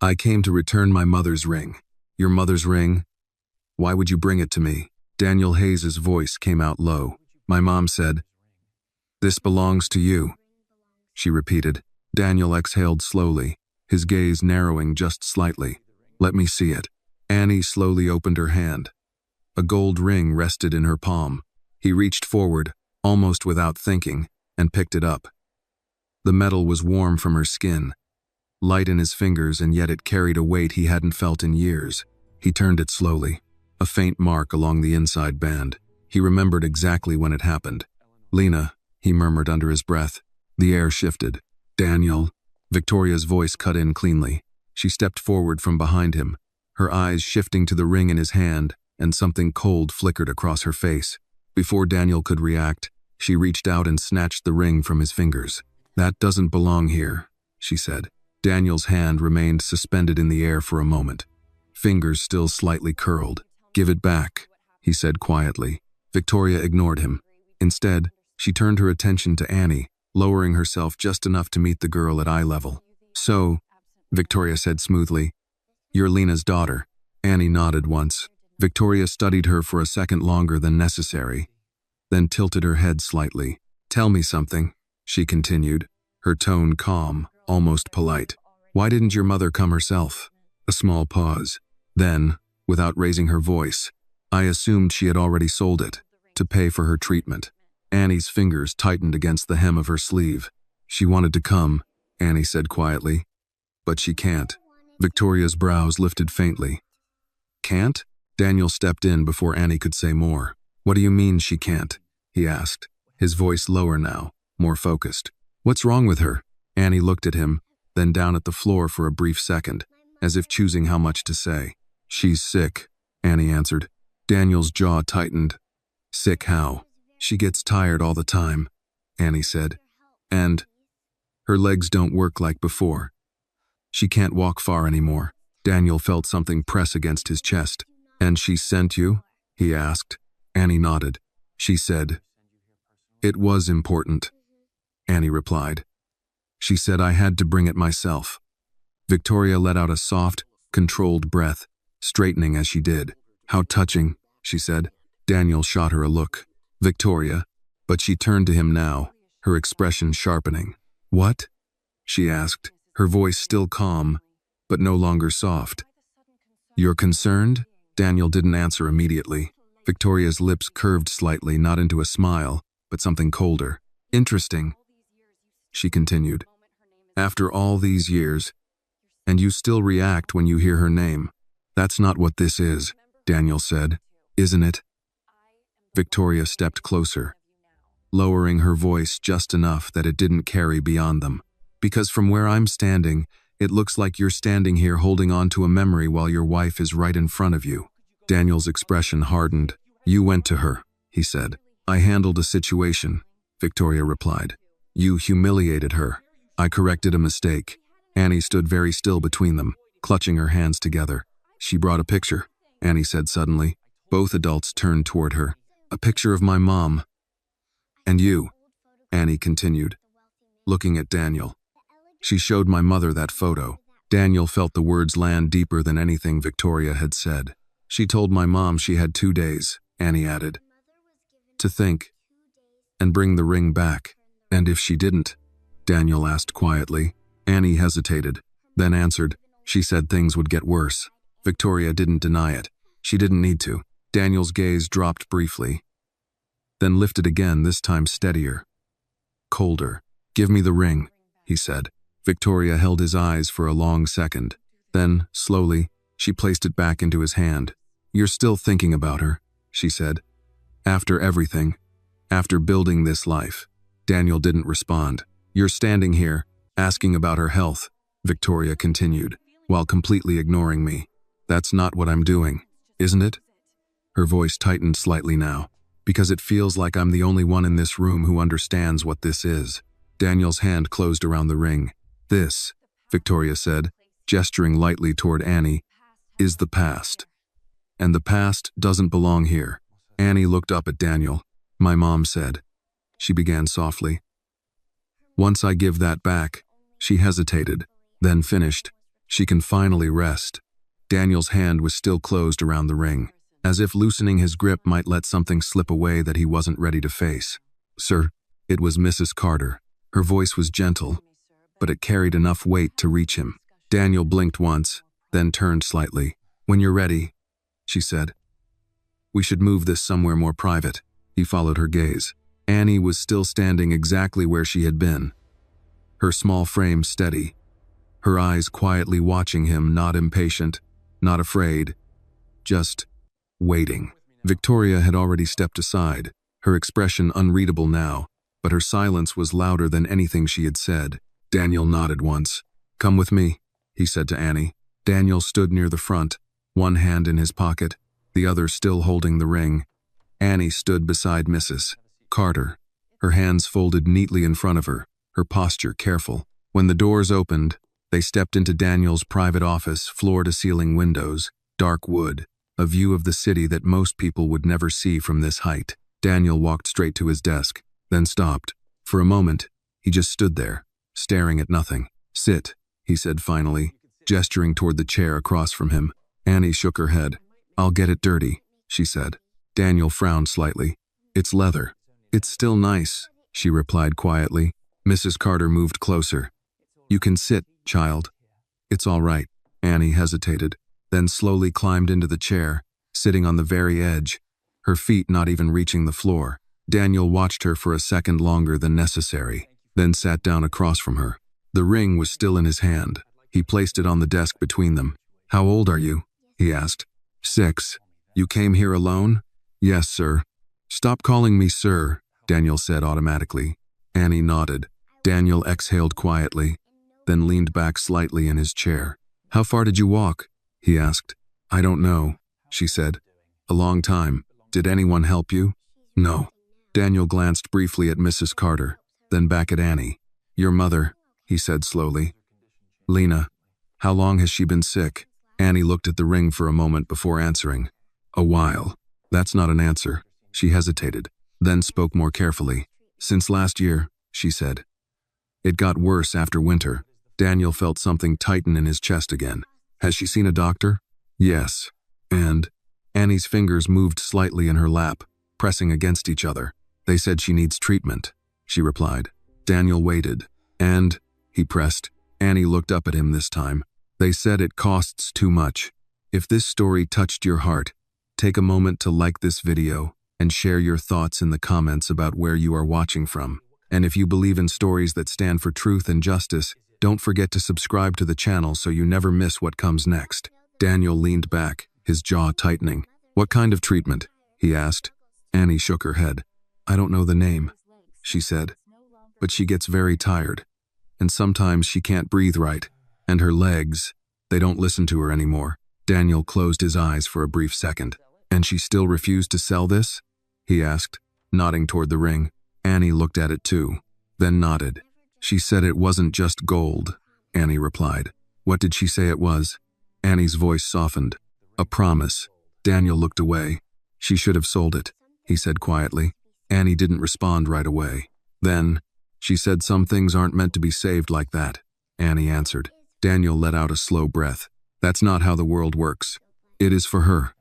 I came to return my mother's ring. Your mother's ring? Why would you bring it to me? Daniel Hayes's voice came out low. My mom said, "This belongs to you," she repeated. Daniel exhaled slowly, his gaze narrowing just slightly. Let me see it. Annie slowly opened her hand. A gold ring rested in her palm. He reached forward, almost without thinking, and picked it up. The metal was warm from her skin, light in his fingers, and yet it carried a weight he hadn't felt in years. He turned it slowly, a faint mark along the inside band. He remembered exactly when it happened. "Lena," he murmured under his breath. The air shifted. "Daniel." Victoria's voice cut in cleanly. She stepped forward from behind him, her eyes shifting to the ring in his hand, and something cold flickered across her face. Before Daniel could react, she reached out and snatched the ring from his fingers. "That doesn't belong here," she said. Daniel's hand remained suspended in the air for a moment, fingers still slightly curled. "Give it back," he said quietly. Victoria ignored him. Instead, she turned her attention to Annie, lowering herself just enough to meet the girl at eye level. "So," Victoria said smoothly, "you're Lena's daughter." Annie nodded once. Victoria studied her for a second longer than necessary, then tilted her head slightly. "Tell me something," she continued, her tone calm, almost polite. "Why didn't your mother come herself?" A small pause. Then, without raising her voice, "I assumed she had already sold it, to pay for her treatment." Annie's fingers tightened against the hem of her sleeve. "She wanted to come," Annie said quietly, "but she can't." Victoria's brows lifted faintly. "Can't?" Daniel stepped in before Annie could say more. "What do you mean she can't?" he asked, his voice lower now, more focused. "What's wrong with her?" Annie looked at him, then down at the floor for a brief second, as if choosing how much to say. "She's sick," Annie answered. Daniel's jaw tightened. "Sick how?" "She gets tired all the time," Annie said. "And her legs don't work like before. She can't walk far anymore." Daniel felt something press against his chest. "And she sent you?" he asked. Annie nodded. She said, "It was important," Annie replied. "She said I had to bring it myself." Victoria let out a soft, controlled breath, straightening as she did. "How touching," she said. Daniel shot her a look. "Victoria," but she turned to him now, her expression sharpening. "What?" she asked, her voice still calm, but no longer soft. "You're concerned?" Daniel didn't answer immediately. Victoria's lips curved slightly, not into a smile, but something colder. "Interesting," she continued. "After all these years, and you still react when you hear her name. That's not what this is," Daniel said. "Isn't it?" Victoria stepped closer, lowering her voice just enough that it didn't carry beyond them. "Because from where I'm standing, it looks like you're standing here holding on to a memory while your wife is right in front of you." Daniel's expression hardened. "You went to her," he said. "I handled a situation," Victoria replied. "You humiliated her. I corrected a mistake." Annie stood very still between them, clutching her hands together. "She brought a picture," Annie said suddenly. Both adults turned toward her. "A picture of my mom." "And you," Annie continued, looking at Daniel. "She showed my mother that photo." Daniel felt the words land deeper than anything Victoria had said. "She told my mom she had 2 days," Annie added, "to think and bring the ring back." "And if she didn't?" Daniel asked quietly. Annie hesitated, then answered, "She said things would get worse." Victoria didn't deny it. She didn't need to. Daniel's gaze dropped briefly, then lifted again, this time steadier, colder. "Give me the ring," he said. Victoria held his eyes for a long second. Then, slowly, she placed it back into his hand. "You're still thinking about her," she said. "After everything, after building this life." Daniel didn't respond. "You're standing here, asking about her health," Victoria continued, "while completely ignoring me. That's not what I'm doing, isn't it?" Her voice tightened slightly now. "Because it feels like I'm the only one in this room who understands what this is." Daniel's hand closed around the ring. "This," Victoria said, gesturing lightly toward Annie, "is the past. And the past doesn't belong here." Annie looked up at Daniel. "My mom said," she began softly. "Once I give that back," she hesitated, then finished. She can finally rest. Daniel's hand was still closed around the ring, as if loosening his grip might let something slip away that he wasn't ready to face. "Sir," it was Mrs. Carter. Her voice was gentle, but it carried enough weight to reach him. Daniel blinked once, then turned slightly. "When you're ready," she said. "We should move this somewhere more private." He followed her gaze. Annie was still standing exactly where she had been, her small frame steady, her eyes quietly watching him, not impatient, not afraid, just waiting. Victoria had already stepped aside, her expression unreadable now, but her silence was louder than anything she had said. Daniel nodded once. "Come with me," he said to Annie. Daniel stood near the front, one hand in his pocket, the other still holding the ring. Annie stood beside Mrs. Carter, her hands folded neatly in front of her, her posture careful. When the doors opened, they stepped into Daniel's private office, floor-to-ceiling windows, dark wood, a view of the city that most people would never see from this height. Daniel walked straight to his desk, then stopped. For a moment, he just stood there, staring at nothing. "Sit," he said finally, gesturing toward the chair across from him. Annie shook her head. "I'll get it dirty," she said. Daniel frowned slightly. "It's leather." "It's still nice," she replied quietly. Mrs. Carter moved closer. "You can sit, child." "It's all right." Annie hesitated, then slowly climbed into the chair, sitting on the very edge, her feet not even reaching the floor. Daniel watched her for a second longer than necessary, then sat down across from her. The ring was still in his hand. He placed it on the desk between them. "How old are you?" he asked. 6. "You came here alone?" "Yes, sir." "Stop calling me sir," Daniel said automatically. Annie nodded. Daniel exhaled quietly, then leaned back slightly in his chair. "How far did you walk?" he asked. "I don't know," she said. "A long time. Did anyone help you?" "No." Daniel glanced briefly at Mrs. Carter, then back at Annie. "Your mother," he said slowly. "Lena. How long has she been sick?" Annie looked at the ring for a moment before answering. "A while." "That's not an answer." She hesitated, then spoke more carefully. "Since last year," she said. "It got worse after winter." Daniel felt something tighten in his chest again. "Has she seen a doctor?" "Yes." "And?" Annie's fingers moved slightly in her lap, pressing against each other. "They said she needs treatment," she replied. Daniel waited. "And?" he pressed. Annie looked up at him this time. "They said it costs too much." If this story touched your heart, take a moment to like this video and share your thoughts in the comments about where you are watching from. And if you believe in stories that stand for truth and justice, don't forget to subscribe to the channel so you never miss what comes next. Daniel leaned back, his jaw tightening. "What kind of treatment?" he asked. Annie shook her head. "I don't know the name," she said. "But she gets very tired. And sometimes she can't breathe right. And her legs, they don't listen to her anymore." Daniel closed his eyes for a brief second. "And she still refused to sell this?" he asked, nodding toward the ring. Annie looked at it too, then nodded. "She said it wasn't just gold," Annie replied. "What did she say it was?" Annie's voice softened. "A promise." Daniel looked away. "She should have sold it," he said quietly. Annie didn't respond right away. Then, "She said some things aren't meant to be saved like that," Annie answered. Daniel let out a slow breath. "That's not how the world works. It is for her,"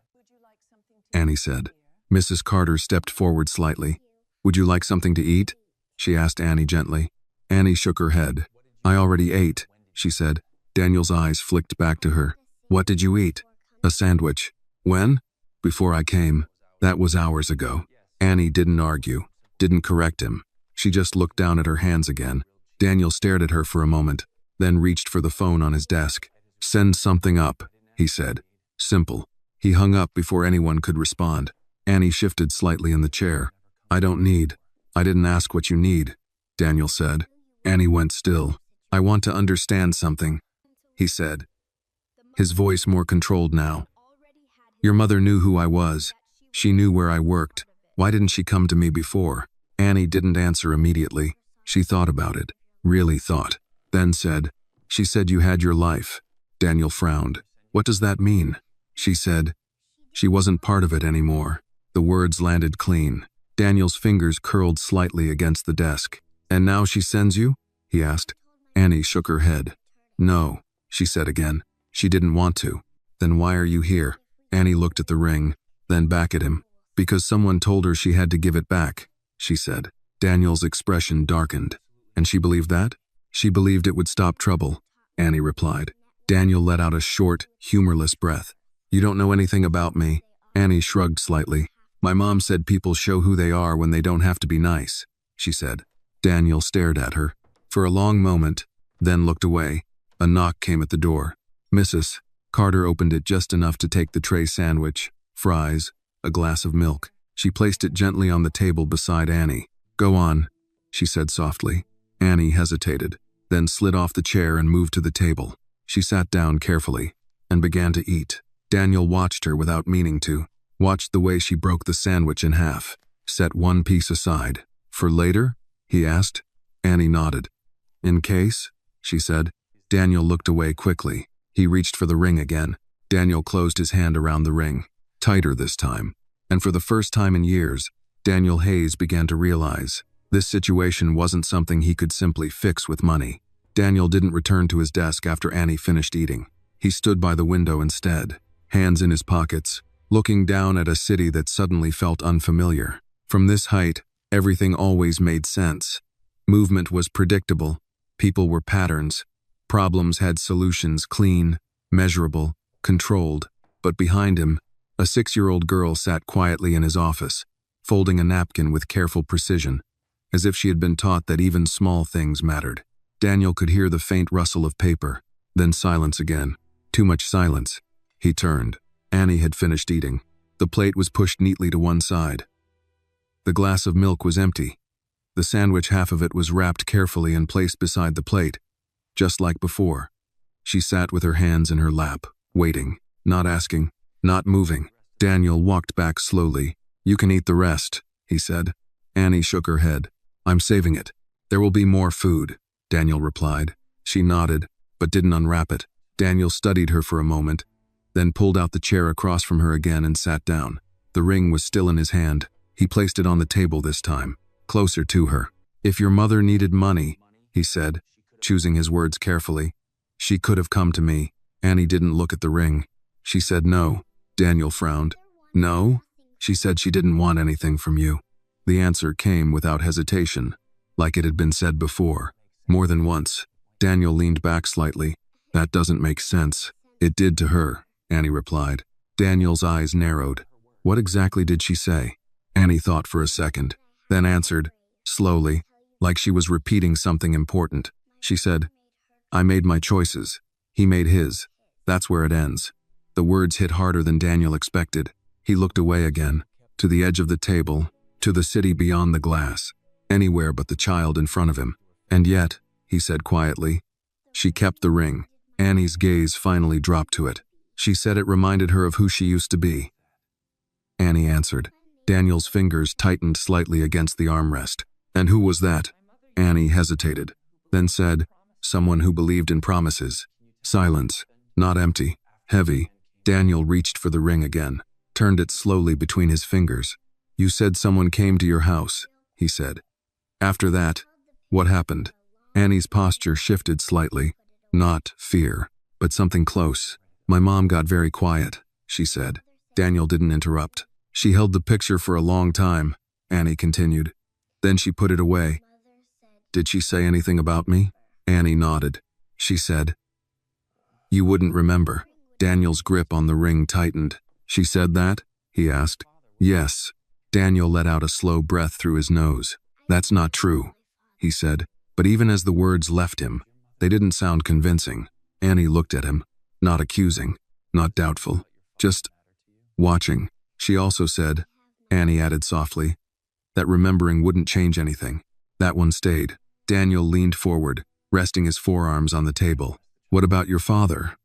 Annie said. Mrs. Carter stepped forward slightly. "Would you like something to eat?" she asked Annie gently. Annie shook her head. "I already ate," she said. Daniel's eyes flicked back to her. "What did you eat?" "A sandwich." "When?" "Before I came. That was hours ago." Annie didn't argue, didn't correct him. She just looked down at her hands again. Daniel stared at her for a moment, then reached for the phone on his desk. "Send something up," he said. Simple. He hung up before anyone could respond. Annie shifted slightly in the chair. "I didn't ask what you need," Daniel said. Annie went still. "I want to understand something," he said, his voice more controlled now. "Your mother knew who I was. She knew where I worked. Why didn't she come to me before?" Annie didn't answer immediately. She thought about it, really thought, then said, "She said you had your life." Daniel frowned. "What does that mean?" She said, "She wasn't part of it anymore." The words landed clean. Daniel's fingers curled slightly against the desk. "And now she sends you?" he asked. Annie shook her head. "No," she said again. She didn't want to. Then why are you here? Annie looked at the ring, then back at him. Because someone told her she had to give it back, she said. Daniel's expression darkened. And she believed that? She believed it would stop trouble, Annie replied. Daniel let out a short, humorless breath. You don't know anything about me. Annie shrugged slightly. My mom said people show who they are when they don't have to be nice, she said. Daniel stared at her for a long moment, then looked away. A knock came at the door. Mrs. Carter opened it just enough to take the tray sandwich, fries, a glass of milk. She placed it gently on the table beside Annie. Go on, she said softly. Annie hesitated, then slid off the chair and moved to the table. She sat down carefully and began to eat. Daniel watched her without meaning to, watched the way she broke the sandwich in half, set one piece aside. For later? He asked. Annie nodded. In case? She said. Daniel looked away quickly. He reached for the ring again. Daniel closed his hand around the ring, tighter this time. And for the first time in years, Daniel Hayes began to realize this situation wasn't something he could simply fix with money. Daniel didn't return to his desk after Annie finished eating. He stood by the window instead, hands in his pockets, looking down at a city that suddenly felt unfamiliar. From this height, everything always made sense. Movement was predictable. People were patterns. Problems had solutions, clean, measurable, controlled. But behind him, a 6-year-old girl sat quietly in his office, folding a napkin with careful precision, as if she had been taught that even small things mattered. Daniel could hear the faint rustle of paper, then silence again. Too much silence. He turned. Annie had finished eating. The plate was pushed neatly to one side. The glass of milk was empty. The sandwich, half of it, was wrapped carefully and placed beside the plate, just like before. She sat with her hands in her lap, waiting, not asking, not moving. Daniel walked back slowly. You can eat the rest, he said. Annie shook her head. I'm saving it. There will be more food, Daniel replied. She nodded, but didn't unwrap it. Daniel studied her for a moment, then pulled out the chair across from her again and sat down. The ring was still in his hand. He placed it on the table this time, closer to her. If your mother needed money, he said, choosing his words carefully, she could have come to me. Annie didn't look at the ring. She said no. Daniel frowned. No? She said she didn't want anything from you. The answer came without hesitation, like it had been said before, more than once. Daniel leaned back slightly. That doesn't make sense. It did to her, Annie replied. Daniel's eyes narrowed. What exactly did she say? Annie thought for a second, then answered, slowly, like she was repeating something important. She said, I made my choices. He made his. That's where it ends. The words hit harder than Daniel expected. He looked away again, to the edge of the table, to the city beyond the glass, anywhere but the child in front of him. And yet, he said quietly, she kept the ring. Annie's gaze finally dropped to it. She said it reminded her of who she used to be. Annie answered. Daniel's fingers tightened slightly against the armrest. And who was that? Annie hesitated, then said, someone who believed in promises. Silence, not empty, heavy. Daniel reached for the ring again, turned it slowly between his fingers. You said someone came to your house, he said. After that, what happened? Annie's posture shifted slightly. Not fear, but something close. My mom got very quiet, she said. Daniel didn't interrupt. She held the picture for a long time, Annie continued. Then she put it away. Did she say anything about me? Annie nodded. She said, you wouldn't remember. Daniel's grip on the ring tightened. She said that? He asked. Yes. Daniel let out a slow breath through his nose. That's not true, he said. But even as the words left him, they didn't sound convincing. Annie looked at him, not accusing, not doubtful, just watching. She also said, Annie added softly, that remembering wouldn't change anything. That one stayed. Daniel leaned forward, resting his forearms on the table. What about your father?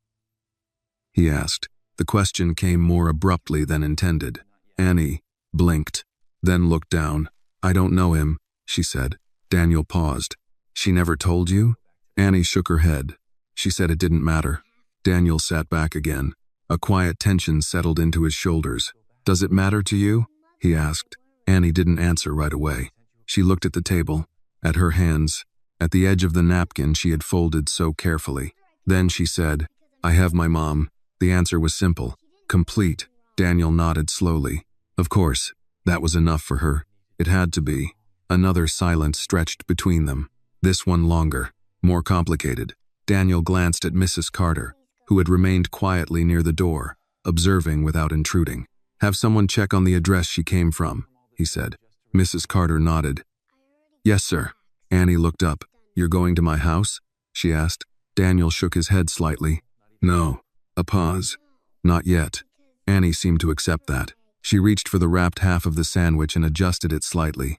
He asked. The question came more abruptly than intended. Annie blinked, then looked down. I don't know him, she said. Daniel paused. She never told you? Annie shook her head. She said it didn't matter. Daniel sat back again. A quiet tension settled into his shoulders. Does it matter to you? He asked. Annie didn't answer right away. She looked at the table, at her hands, at the edge of the napkin she had folded so carefully. Then she said, I have my mom. The answer was simple, complete. Daniel nodded slowly. Of course, that was enough for her. It had to be. Another silence stretched between them. This one longer, more complicated. Daniel glanced at Mrs. Carter, who had remained quietly near the door, observing without intruding. Have someone check on the address she came from, he said. Mrs. Carter nodded. Yes, sir. Annie looked up. You're going to my house? She asked. Daniel shook his head slightly. No. A pause. Not yet. Annie seemed to accept that. She reached for the wrapped half of the sandwich and adjusted it slightly,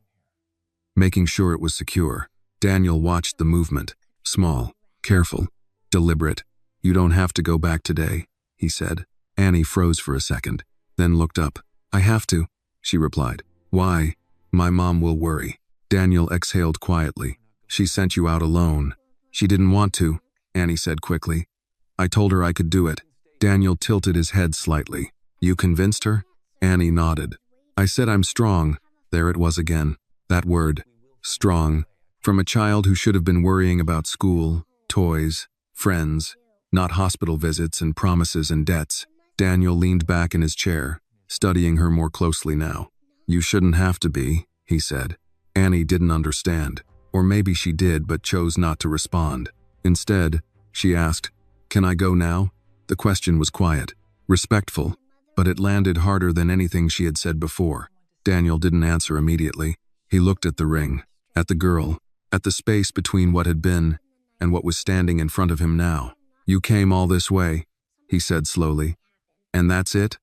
making sure it was secure. Daniel watched the movement. Small, careful, deliberate. You don't have to go back today, he said. Annie froze for a second, then looked up. I have to, she replied. Why? My mom will worry. Daniel exhaled quietly. She sent you out alone. She didn't want to, Annie said quickly. I told her I could do it. Daniel tilted his head slightly. You convinced her? Annie nodded. I said I'm strong. There it was again. That word. Strong. From a child who should have been worrying about school, toys, friends, not hospital visits and promises and debts. Daniel leaned back in his chair, studying her more closely now. You shouldn't have to be, he said. Annie didn't understand. Or maybe she did but chose not to respond. Instead, she asked, Can I go now? The question was quiet, respectful, but it landed harder than anything she had said before. Daniel didn't answer immediately. He looked at the ring, at the girl, at the space between what had been and what was standing in front of him now. You came all this way, he said slowly. And that's it?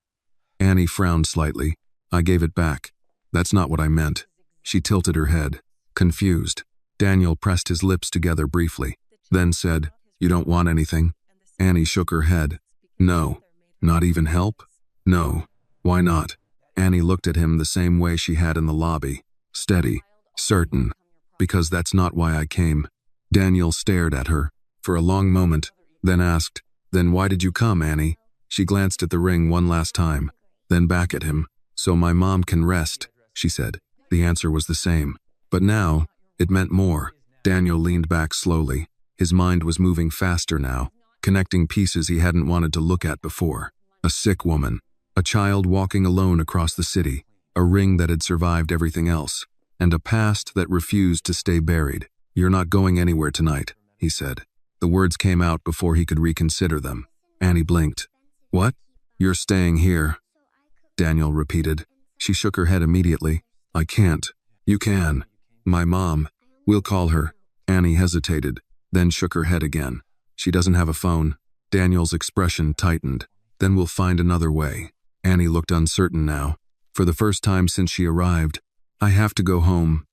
Annie frowned slightly. I gave it back. That's not what I meant. She tilted her head, confused. Daniel pressed his lips together briefly, then said, You don't want anything? Annie shook her head. No. Not even help? No. Why not? Annie looked at him the same way she had in the lobby. Steady. Certain. Because that's not why I came. Daniel stared at her for a long moment, then asked, Then why did you come, Annie? She glanced at the ring one last time, then back at him. So my mom can rest, she said. The answer was the same. But now, it meant more. Daniel leaned back slowly. His mind was moving faster now, connecting pieces he hadn't wanted to look at before. A sick woman, a child walking alone across the city, a ring that had survived everything else, and a past that refused to stay buried. You're not going anywhere tonight, he said. The words came out before he could reconsider them. Annie blinked. What? You're staying here, Daniel repeated. She shook her head immediately. I can't. You can. My mom. We'll call her. Annie hesitated, then shook her head again. She doesn't have a phone. Daniel's expression tightened. Then we'll find another way. Annie looked uncertain now. For the first time since she arrived. I have to go home,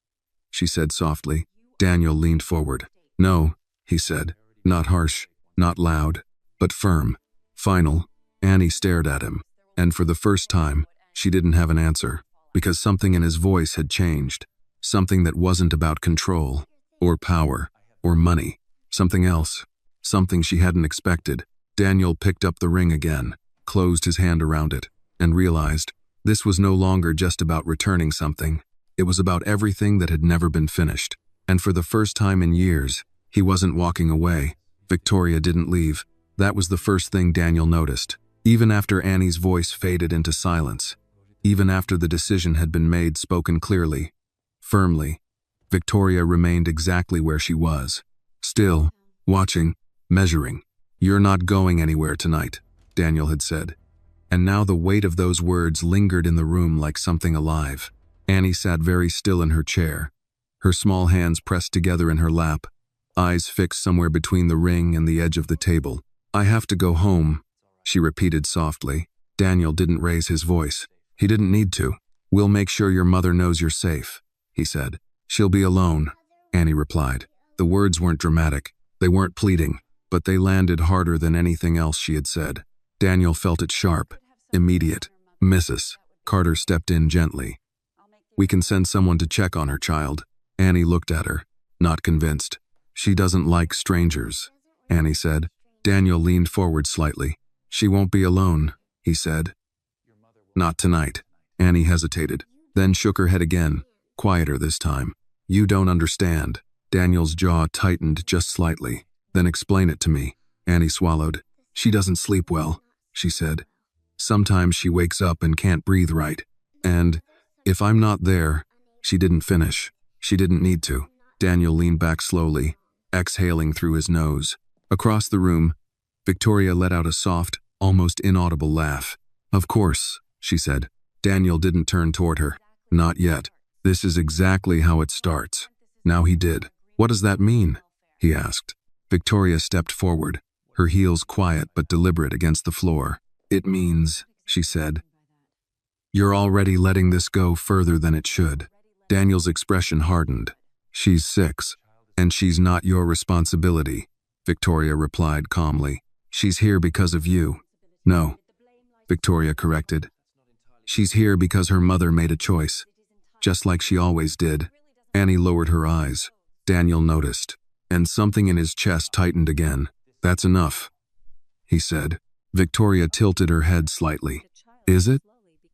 she said softly. Daniel leaned forward. No, he said. Not harsh, not loud, but firm. Final. Annie stared at him. And for the first time, she didn't have an answer, because something in his voice had changed. Something that wasn't about control, or power, or money. Something else. Something she hadn't expected. Daniel picked up the ring again, closed his hand around it, and realized this was no longer just about returning something. It was about everything that had never been finished. And for the first time in years, he wasn't walking away. Victoria didn't leave. That was the first thing Daniel noticed. Even after Annie's voice faded into silence, even after the decision had been made spoken clearly, firmly, Victoria remained exactly where she was. Still, watching, measuring. You're not going anywhere tonight, Daniel had said. And now the weight of those words lingered in the room like something alive. Annie sat very still in her chair, her small hands pressed together in her lap, eyes fixed somewhere between the ring and the edge of the table. I have to go home, she repeated softly. Daniel didn't raise his voice. He didn't need to. We'll make sure your mother knows you're safe, he said. She'll be alone, Annie replied. The words weren't dramatic. They weren't pleading, but they landed harder than anything else she had said. Daniel felt it sharp, immediate. Mrs. Carter stepped in gently. We can send someone to check on her, child. Annie looked at her, not convinced. She doesn't like strangers, Annie said. Daniel leaned forward slightly. She won't be alone, he said. Not tonight. Annie hesitated, then shook her head again, quieter this time. You don't understand. Daniel's jaw tightened just slightly. Then explain it to me. Annie swallowed. She doesn't sleep well, she said. Sometimes she wakes up and can't breathe right. And if I'm not there, she didn't finish. She didn't need to. Daniel leaned back slowly, exhaling through his nose. Across the room, Victoria let out a soft, almost inaudible laugh. Of course, she said. Daniel didn't turn toward her. Not yet. This is exactly how it starts. Now he did. What does that mean? He asked. Victoria stepped forward, her heels quiet but deliberate against the floor. It means, she said, you're already letting this go further than it should. Daniel's expression hardened. She's 6, and she's not your responsibility, Victoria replied calmly. She's here because of you. No, Victoria corrected. She's here because her mother made a choice, just like she always did. Annie lowered her eyes. Daniel noticed, and something in his chest tightened again. That's enough, he said. Victoria tilted her head slightly. Is it?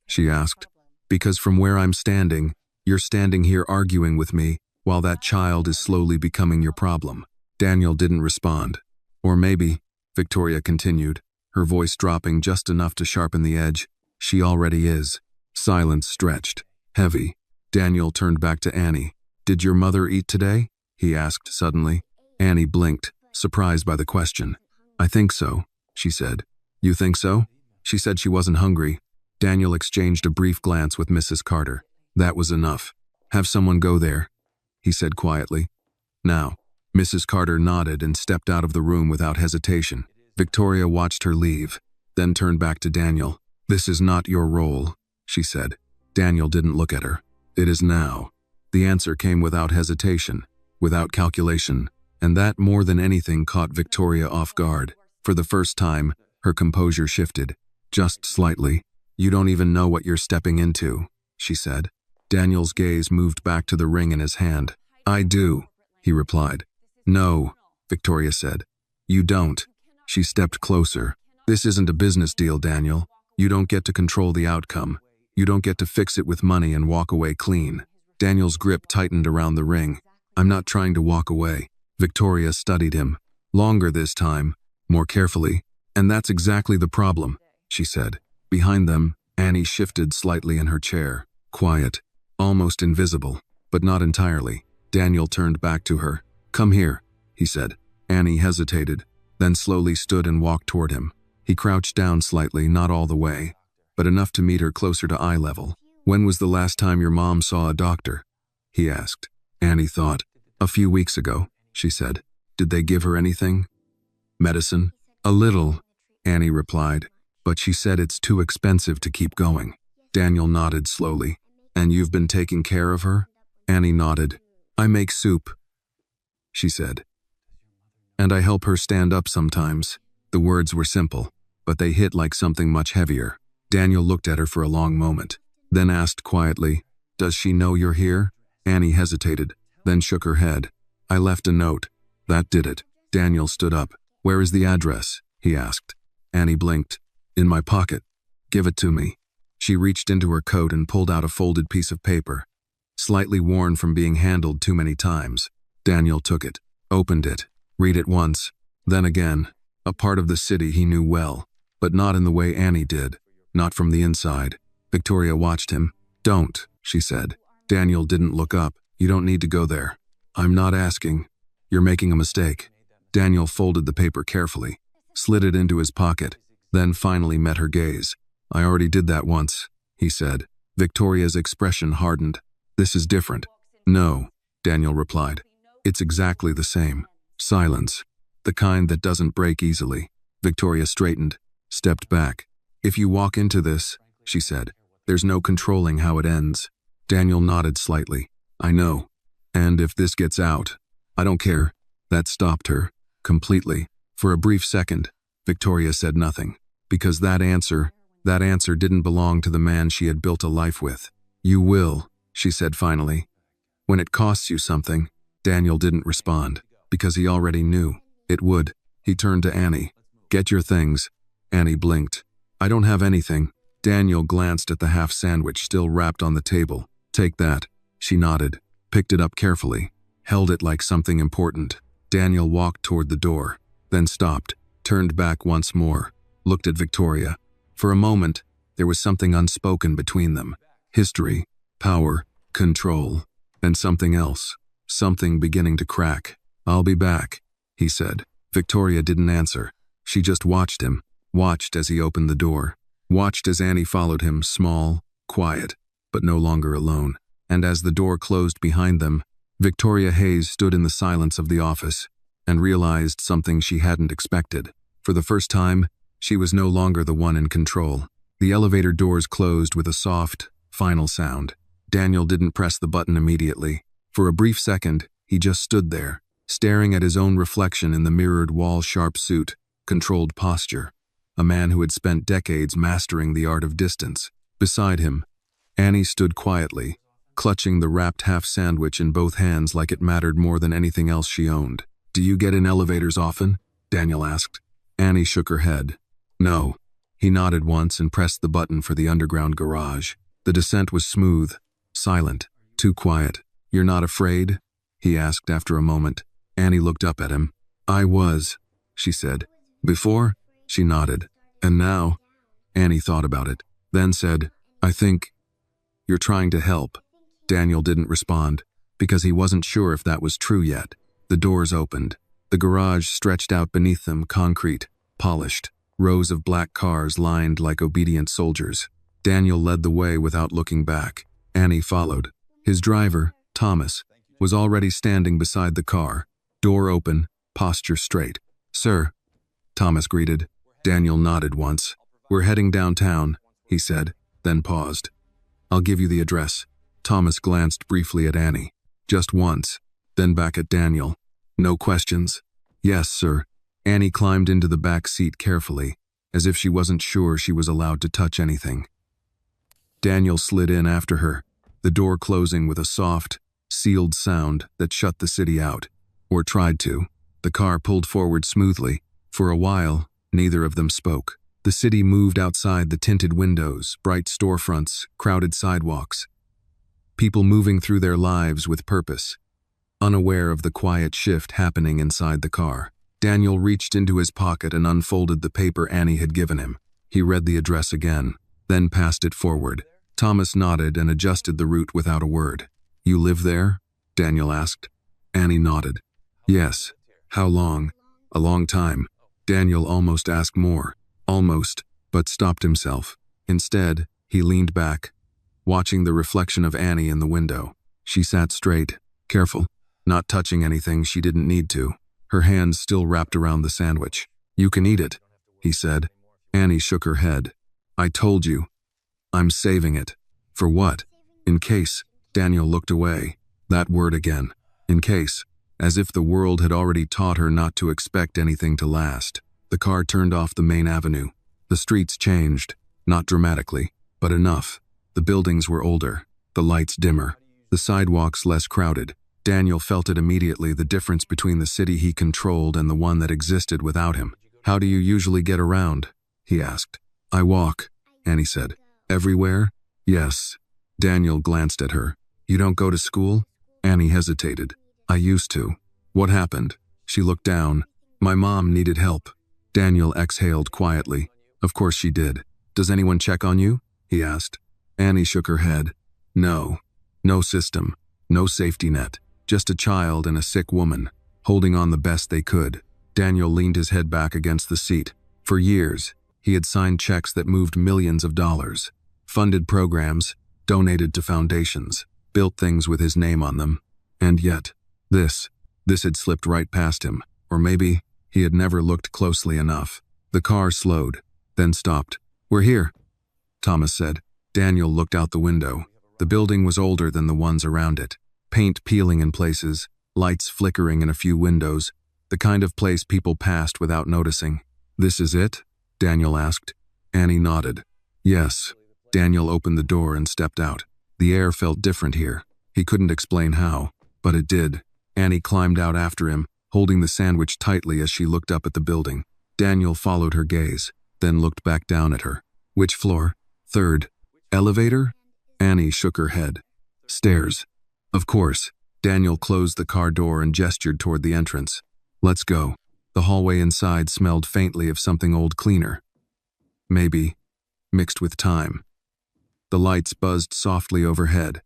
She asked. Because from where I'm standing, you're standing here arguing with me while that child is slowly becoming your problem. Daniel didn't respond. Or maybe, Victoria continued, her voice dropping just enough to sharpen the edge, she already is. Silence stretched, heavy. Daniel turned back to Annie. Did your mother eat today? He asked suddenly. Annie blinked, surprised by the question. I think so, she said. You think so? She said she wasn't hungry. Daniel exchanged a brief glance with Mrs. Carter. That was enough. Have someone go there, he said quietly. Now. Mrs. Carter nodded and stepped out of the room without hesitation. Victoria watched her leave, then turned back to Daniel. This is not your role, she said. Daniel didn't look at her. It is now. The answer came without hesitation, without calculation, and that more than anything caught Victoria off guard. For the first time, her composure shifted, just slightly. You don't even know what you're stepping into, she said. Daniel's gaze moved back to the ring in his hand. I do, he replied. No, Victoria said. You don't. She stepped closer. This isn't a business deal, Daniel. You don't get to control the outcome. You don't get to fix it with money and walk away clean. Daniel's grip tightened around the ring. I'm not trying to walk away. Victoria studied him. Longer this time, more carefully. And that's exactly the problem, she said. Behind them, Annie shifted slightly in her chair. Quiet, almost invisible, but not entirely. Daniel turned back to her. Come here, he said. Annie hesitated, then slowly stood and walked toward him. He crouched down slightly, not all the way, but enough to meet her closer to eye level. When was the last time your mom saw a doctor? He asked. Annie thought. A few weeks ago, she said. Did they give her anything? Medicine? A little, Annie replied, but she said it's too expensive to keep going. Daniel nodded slowly. And you've been taking care of her? Annie nodded. I make soup, she said. And I help her stand up sometimes. The words were simple, but they hit like something much heavier. Daniel looked at her for a long moment, then asked quietly, Does she know you're here? Annie hesitated, then shook her head. I left a note. That did it. Daniel stood up. Where is the address? He asked. Annie blinked. In my pocket. Give it to me. She reached into her coat and pulled out a folded piece of paper, slightly worn from being handled too many times. Daniel took it, opened it, read it once, then again. A part of the city he knew well, but not in the way Annie did, not from the inside. Victoria watched him. Don't, she said. Daniel didn't look up. You don't need to go there. I'm not asking. You're making a mistake. Daniel folded the paper carefully, slid it into his pocket, then finally met her gaze. I already did that once, he said. Victoria's expression hardened. This is different. No, Daniel replied. It's exactly the same. Silence. The kind that doesn't break easily. Victoria straightened, stepped back. If you walk into this, she said, there's no controlling how it ends. Daniel nodded slightly. I know. And if this gets out, I don't care. That stopped her, completely. For a brief second, Victoria said nothing, because that answer didn't belong to the man she had built a life with. You will, she said finally. When it costs you something. Daniel didn't respond, because he already knew. It would. He turned to Annie. Get your things. Annie blinked. I don't have anything. Daniel glanced at the half sandwich still wrapped on the table. Take that. She nodded, picked it up carefully, held it like something important. Daniel walked toward the door, then stopped, turned back once more, looked at Victoria. For a moment, there was something unspoken between them. History, power, control, and something else. Something beginning to crack. "I'll be back," he said. Victoria didn't answer. She just watched him, watched as he opened the door, watched as Annie followed him, small, quiet, but no longer alone. And as the door closed behind them, Victoria Hayes stood in the silence of the office and realized something she hadn't expected. For the first time, she was no longer the one in control. The elevator doors closed with a soft, final sound. Daniel didn't press the button immediately. For a brief second, he just stood there, staring at his own reflection in the mirrored wall, sharp suit, controlled posture. A man who had spent decades mastering the art of distance. Beside him, Annie stood quietly, clutching the wrapped half sandwich in both hands like it mattered more than anything else she owned. "Do you get in elevators often?" Daniel asked. Annie shook her head. "No." He nodded once and pressed the button for the underground garage. The descent was smooth, silent, too quiet. "You're not afraid?" he asked after a moment. Annie looked up at him. "I was," she said. "Before?" She nodded. "And now?" Annie thought about it, then said, "I think you're trying to help." Daniel didn't respond, because he wasn't sure if that was true yet. The doors opened. The garage stretched out beneath them, concrete, polished, rows of black cars lined like obedient soldiers. Daniel led the way without looking back. Annie followed. His driver, Thomas, was already standing beside the car, door open, posture straight. "Sir," Thomas greeted. Daniel nodded once. "We're heading downtown," he said, then paused. "I'll give you the address." Thomas glanced briefly at Annie, just once, then back at Daniel. "No questions?" "Yes, sir." Annie climbed into the back seat carefully, as if she wasn't sure she was allowed to touch anything. Daniel slid in after her, the door closing with a soft, sealed sound that shut the city out, or tried to. The car pulled forward smoothly. For a while, neither of them spoke. The city moved outside the tinted windows, bright storefronts, crowded sidewalks. People moving through their lives with purpose, unaware of the quiet shift happening inside the car. Daniel reached into his pocket and unfolded the paper Annie had given him. He read the address again, then passed it forward. Thomas nodded and adjusted the route without a word. "You live there?" Daniel asked. Annie nodded. "Yes." "How long?" "A long time." Daniel almost asked more. Almost, but stopped himself. Instead, he leaned back, watching the reflection of Annie in the window. She sat straight, careful, not touching anything she didn't need to, her hands still wrapped around the sandwich. "You can eat it," he said. Annie shook her head. "I told you. I'm saving it." "For what?" "In case." Daniel looked away. That word again. In case. As if the world had already taught her not to expect anything to last. The car turned off the main avenue. The streets changed, not dramatically, but enough. The buildings were older, the lights dimmer, the sidewalks less crowded. Daniel felt it immediately, the difference between the city he controlled and the one that existed without him. "How do you usually get around?" he asked. "I walk," Annie said. "Everywhere?" "Yes." Daniel glanced at her. "You don't go to school?" Annie hesitated. "I used to." "What happened?" She looked down. "My mom needed help." Daniel exhaled quietly. "Of course she did. Does anyone check on you?" he asked. Annie shook her head. "No. No system. No safety net. Just a child and a sick woman, holding on the best they could." Daniel leaned his head back against the seat. For years, he had signed checks that moved millions of dollars, funded programs, donated to foundations, built things with his name on them. And yet, this had slipped right past him. Or maybe he had never looked closely enough. The car slowed, then stopped. "We're here," Thomas said. Daniel looked out the window. The building was older than the ones around it. Paint peeling in places, lights flickering in a few windows, the kind of place people passed without noticing. "This is it?" Daniel asked. Annie nodded. "Yes." Daniel opened the door and stepped out. The air felt different here. He couldn't explain how, but it did. Annie climbed out after him, holding the sandwich tightly as she looked up at the building. Daniel followed her gaze, then looked back down at her. "Which floor?" "Third." "Elevator?" Annie shook her head. "Stairs." "Of course." Daniel closed the car door and gestured toward the entrance. "Let's go." The hallway inside smelled faintly of something old cleaner. Maybe, mixed with time. The lights buzzed softly overhead.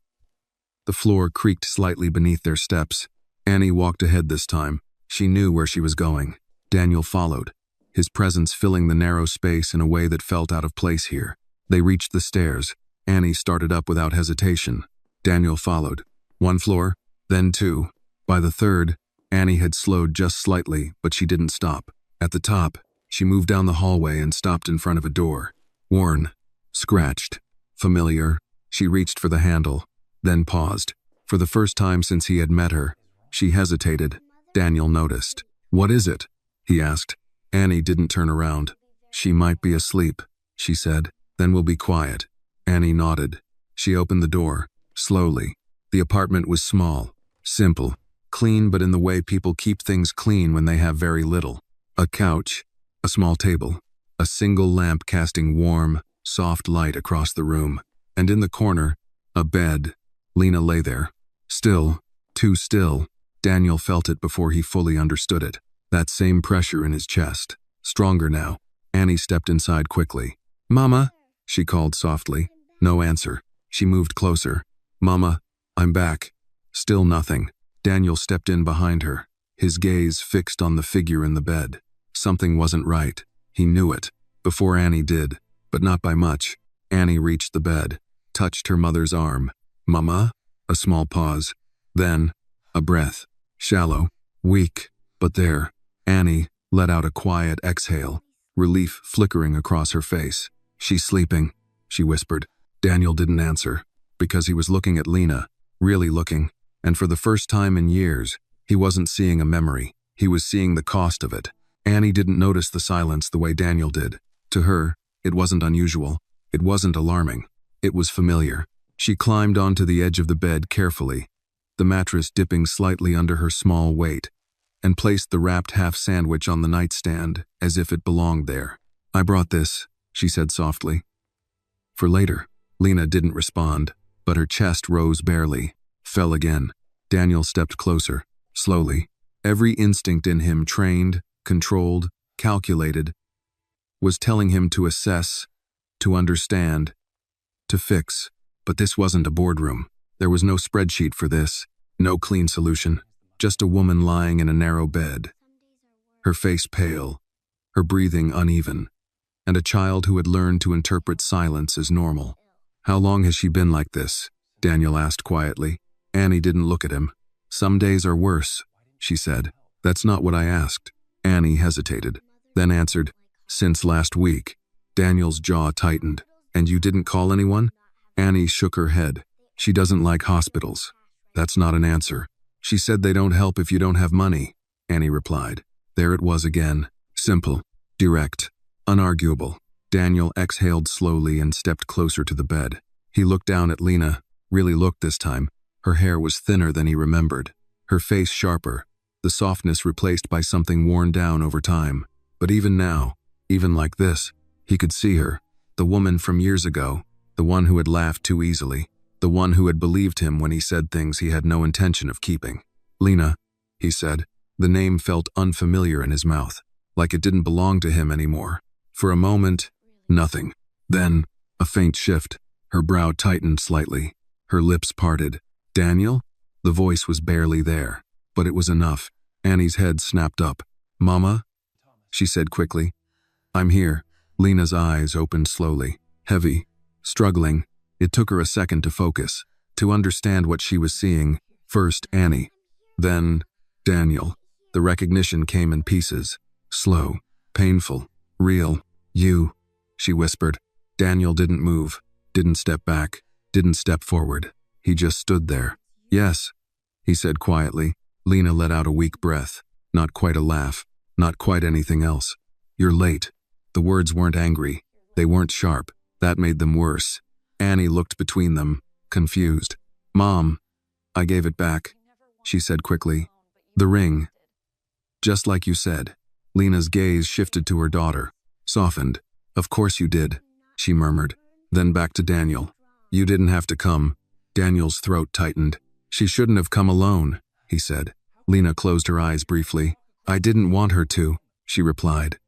The floor creaked slightly beneath their steps. Annie walked ahead this time. She knew where she was going. Daniel followed, his presence filling the narrow space in a way that felt out of place here. They reached the stairs. Annie started up without hesitation. Daniel followed. 1 floor, then 2. By the 3rd, Annie had slowed just slightly, but she didn't stop. At the top, she moved down the hallway and stopped in front of a door. Worn, scratched, familiar. She reached for the handle, then paused. For the first time since he had met her, she hesitated. Daniel noticed. "What is it?" he asked. Annie didn't turn around. "She might be asleep," she said. "Then we'll be quiet." Annie nodded. She opened the door, slowly. The apartment was small, simple, clean, but in the way people keep things clean when they have very little. A couch, a small table, a single lamp casting warm, soft light across the room. And in the corner, a bed. Lena lay there. Still, too still. Daniel felt it before he fully understood it. That same pressure in his chest. Stronger now. Annie stepped inside quickly. "Mama," she called softly. No answer. She moved closer. "Mama, I'm back." Still nothing. Daniel stepped in behind her, his gaze fixed on the figure in the bed. Something wasn't right. He knew it, before Annie did, but not by much. Annie reached the bed, touched her mother's arm. "Mama?" A small pause. Then, a breath. Shallow, weak, but there. Annie let out a quiet exhale, relief flickering across her face. "She's sleeping," she whispered. Daniel didn't answer, because he was looking at Lena, really looking, and for the first time in years, he wasn't seeing a memory. He was seeing the cost of it. Annie didn't notice the silence the way Daniel did. To her, it wasn't unusual. It wasn't alarming. It was familiar. She climbed onto the edge of the bed carefully, the mattress dipping slightly under her small weight, and placed the wrapped half sandwich on the nightstand as if it belonged there. "I brought this," she said softly. For later. Lena didn't respond, but her chest rose barely, fell again. Daniel stepped closer, slowly. Every instinct in him, trained, controlled, calculated, was telling him to assess, to understand, to fix. But this wasn't a boardroom. There was no spreadsheet for this, no clean solution, just a woman lying in a narrow bed, her face pale, her breathing uneven, and a child who had learned to interpret silence as normal. "How long has she been like this?" Daniel asked quietly. Annie didn't look at him. "Some days are worse," she said. "That's not what I asked." Annie hesitated, then answered, "Since last week." Daniel's jaw tightened. "And you didn't call anyone?" Annie shook her head. "She doesn't like hospitals." "That's not an answer." "She said they don't help if you don't have money," Annie replied. There it was again. Simple, direct, unarguable. Daniel exhaled slowly and stepped closer to the bed. He looked down at Lena, really looked this time. Her hair was thinner than he remembered, her face sharper, the softness replaced by something worn down over time. But even now, even like this, he could see her, the woman from years ago, the one who had laughed too easily, the one who had believed him when he said things he had no intention of keeping. "Lena," he said. The name felt unfamiliar in his mouth, like it didn't belong to him anymore. For a moment, nothing. Then, a faint shift. Her brow tightened slightly. Her lips parted. "Daniel?" The voice was barely there, but it was enough. Annie's head snapped up. "Mama?" she said quickly. "I'm here." Lena's eyes opened slowly, heavy, struggling. It took her a second to focus, to understand what she was seeing. First Annie, then Daniel. The recognition came in pieces, slow, painful, real. "You," she whispered. Daniel didn't move, didn't step back, didn't step forward. He just stood there. "Yes," he said quietly. Lena let out a weak breath, not quite a laugh, not quite anything else. "You're late." The words weren't angry, they weren't sharp. That made them worse. Annie looked between them, confused. "Mom, I gave it back," she said quickly. "The ring." "Just like you said." Lena's gaze shifted to her daughter, softened. "Of course you did," she murmured. Then back to Daniel. "You didn't have to come." Daniel's throat tightened. "She shouldn't have come alone," he said. Lena closed her eyes briefly. "I didn't want her to." she replied.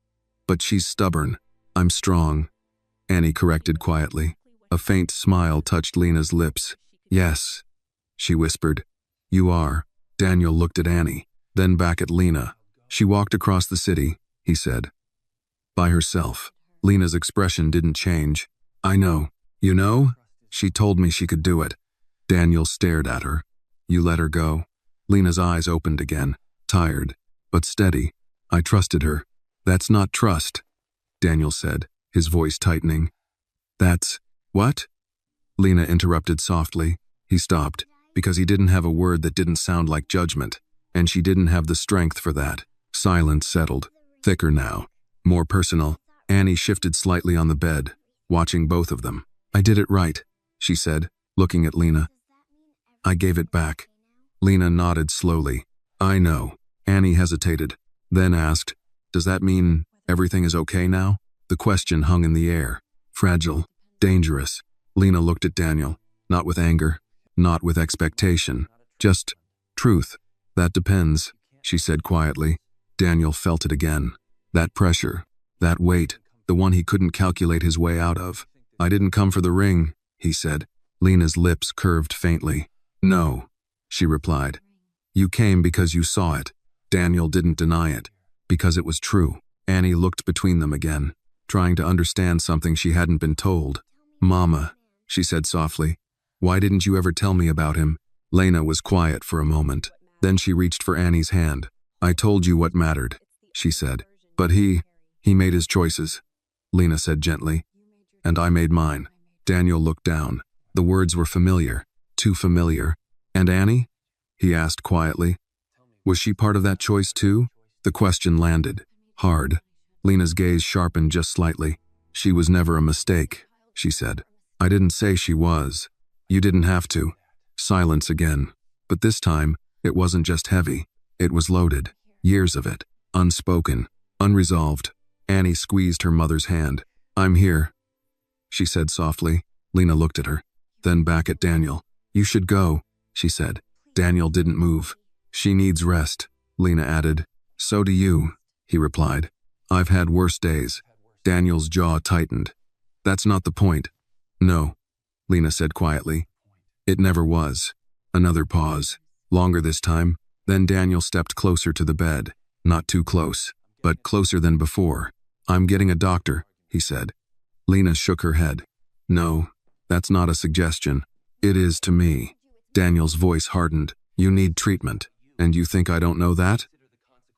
But she's stubborn. I'm strong, Annie corrected quietly. A faint smile touched Lena's lips. Yes, she whispered. You are. Daniel looked at Annie, then back at Lena. She walked across the city, he said. By herself. Lena's expression didn't change. I know. You know? She told me she could do it. Daniel stared at her. You let her go? Lena's eyes opened again, tired, but steady. I trusted her. That's not trust, Daniel said, his voice tightening. That's… what? Lena interrupted softly. He stopped, because he didn't have a word that didn't sound like judgment, and she didn't have the strength for that. Silence settled, thicker now, more personal. Annie shifted slightly on the bed, watching both of them. I did it right, she said, looking at Lena. I gave it back. Lena nodded slowly. I know. Annie hesitated, then asked, does that mean everything is okay now? The question hung in the air. Fragile, dangerous. Lena looked at Daniel, not with anger, not with expectation, just truth. That depends, she said quietly. Daniel felt it again. That pressure, that weight, the one he couldn't calculate his way out of. I didn't come for the ring, he said. Lena's lips curved faintly. No, she replied. You came because you saw it. Daniel didn't deny it, because it was true. Annie looked between them again, trying to understand something she hadn't been told. Mama, she said softly, why didn't you ever tell me about him? Lena was quiet for a moment. Then she reached for Annie's hand. I told you what mattered, she said. But he made his choices, Lena said gently. And I made mine. Daniel looked down. The words were familiar, too familiar. And Annie? He asked quietly. Was she part of that choice too? The question landed, hard. Lena's gaze sharpened just slightly. She was never a mistake, she said. I didn't say she was. You didn't have to. Silence again. But this time, it wasn't just heavy. It was loaded. Years of it. Unspoken. Unresolved. Annie squeezed her mother's hand. I'm here, she said softly. Lena looked at her, then back at Daniel. You should go, she said. Daniel didn't move. She needs rest, Lena added. So do you, he replied. I've had worse days. Daniel's jaw tightened. That's not the point. No, Lena said quietly. It never was. Another pause. Longer this time. Then Daniel stepped closer to the bed. Not too close, but closer than before. I'm getting a doctor, he said. Lena shook her head. No, that's not a suggestion. It is to me. Daniel's voice hardened. You need treatment. And you think I don't know that?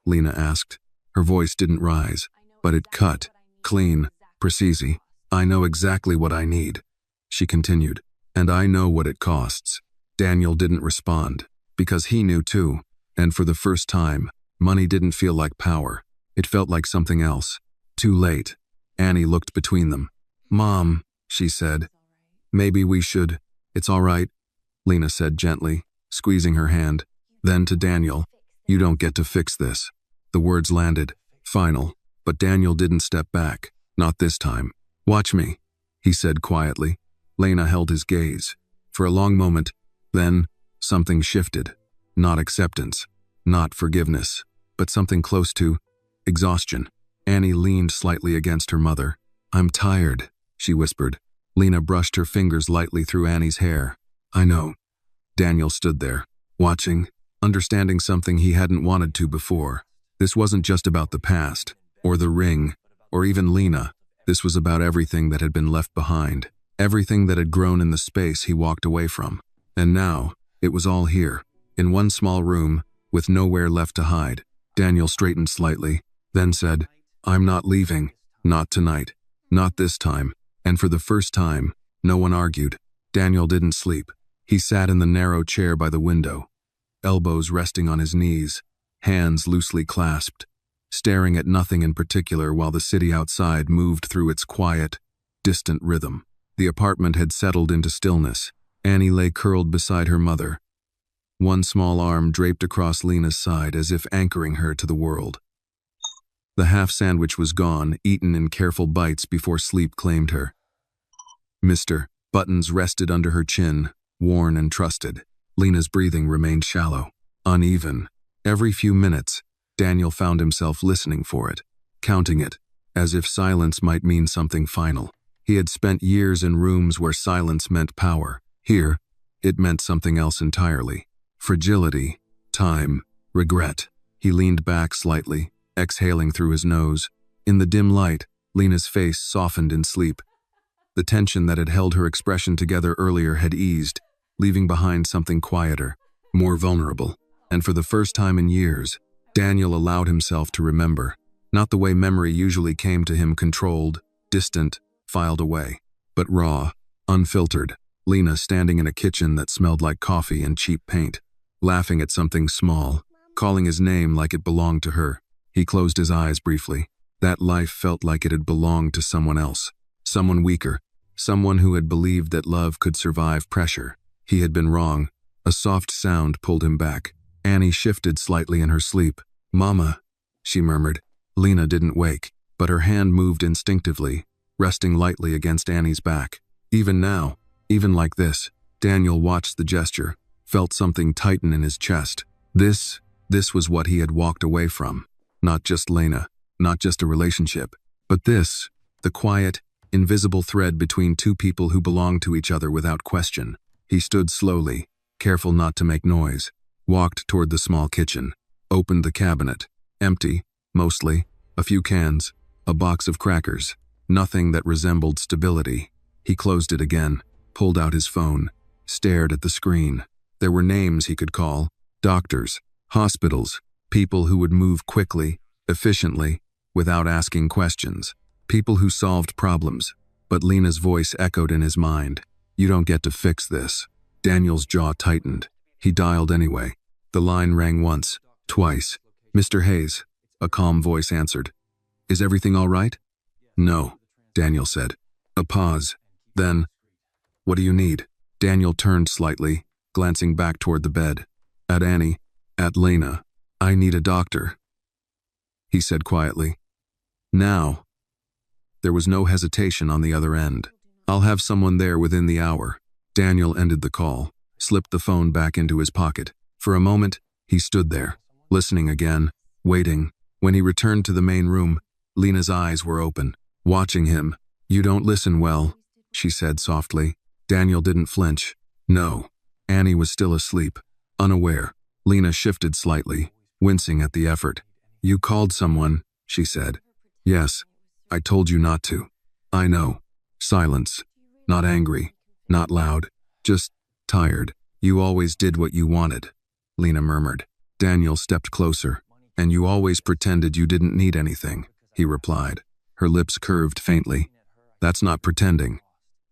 Lena asked. Her voice didn't rise, but it cut. Clean. Precise. I know exactly what I need, she continued. And I know what it costs. Daniel didn't respond, because he knew too. And for the first time, money didn't feel like power. It felt like something else. Too late. Annie looked between them. Mom, she said. Maybe we should. It's all right, Lena said gently, squeezing her hand. Then to Daniel, you don't get to fix this. The words landed, final, but Daniel didn't step back. Not this time. Watch me, he said quietly. Lena held his gaze. For a long moment, then, something shifted. Not acceptance, not forgiveness, but something close to exhaustion. Annie leaned slightly against her mother. I'm tired, she whispered. Lena brushed her fingers lightly through Annie's hair. I know. Daniel stood there, watching, understanding something he hadn't wanted to before. This wasn't just about the past, or the ring, or even Lena. This was about everything that had been left behind, everything that had grown in the space he walked away from. And now, it was all here, in one small room, with nowhere left to hide. Daniel straightened slightly, then said, I'm not leaving. Not tonight. Not this time. And for the first time, no one argued. Daniel didn't sleep. He sat in the narrow chair by the window, elbows resting on his knees, hands loosely clasped, staring at nothing in particular while the city outside moved through its quiet, distant rhythm. The apartment had settled into stillness. Annie lay curled beside her mother, one small arm draped across Lena's side as if anchoring her to the world. The half sandwich was gone, eaten in careful bites before sleep claimed her. Mr. Buttons rested under her chin, worn and trusted. Lena's breathing remained shallow, uneven. Every few minutes, Daniel found himself listening for it. counting it, as if silence might mean something final. He had spent years in rooms where silence meant power. Here, it meant something else entirely. Fragility, time, regret. He leaned back slightly, exhaling through his nose. In the dim light, Lena's face softened in sleep. The tension that had held her expression together earlier had eased, leaving behind something quieter, more vulnerable. And for the first time in years, Daniel allowed himself to remember. Not the way memory usually came to him, controlled, distant, filed away, but raw, unfiltered. Lena standing in a kitchen that smelled like coffee and cheap paint, laughing at something small, calling his name like it belonged to her. He closed his eyes briefly. That life felt like it had belonged to someone else, someone weaker, someone who had believed that love could survive pressure. He had been wrong. A soft sound pulled him back. Annie shifted slightly in her sleep. "Mama," she murmured. Lena didn't wake, but her hand moved instinctively, resting lightly against Annie's back. Even now, even like this, Daniel watched the gesture, felt something tighten in his chest. This was what he had walked away from. Not just Lena, not just a relationship, but this, the quiet, invisible thread between two people who belonged to each other without question. He stood slowly, careful not to make noise, walked toward the small kitchen, opened the cabinet. Empty, mostly, a few cans, a box of crackers, nothing that resembled stability. He closed it again, pulled out his phone, stared at the screen. There were names he could call, doctors, hospitals, people who would move quickly, efficiently, without asking questions, people who solved problems. But Lena's voice echoed in his mind. "You don't get to fix this." Daniel's jaw tightened. He dialed anyway. The line rang once, twice. "Mr. Hayes," a calm voice answered. "Is everything all right?" "No," Daniel said. A pause. Then, "What do you need?" Daniel turned slightly, glancing back toward the bed. At Annie, at Lena. "I need a doctor," he said quietly. "Now." There was no hesitation on the other end. "I'll have someone there within the hour." Daniel ended the call, slipped the phone back into his pocket. For a moment, he stood there, listening again, waiting. When he returned to the main room, Lena's eyes were open, watching him. "You don't listen well," she said softly. Daniel didn't flinch. No. Annie was still asleep, unaware. Lena shifted slightly, wincing at the effort. "You called someone," she said. "Yes. I told you not to." "I know." Silence. Not angry, not loud, just tired. "You always did what you wanted," Lena murmured. Daniel stepped closer. "And you always pretended you didn't need anything," he replied. Her lips curved faintly. "That's not pretending.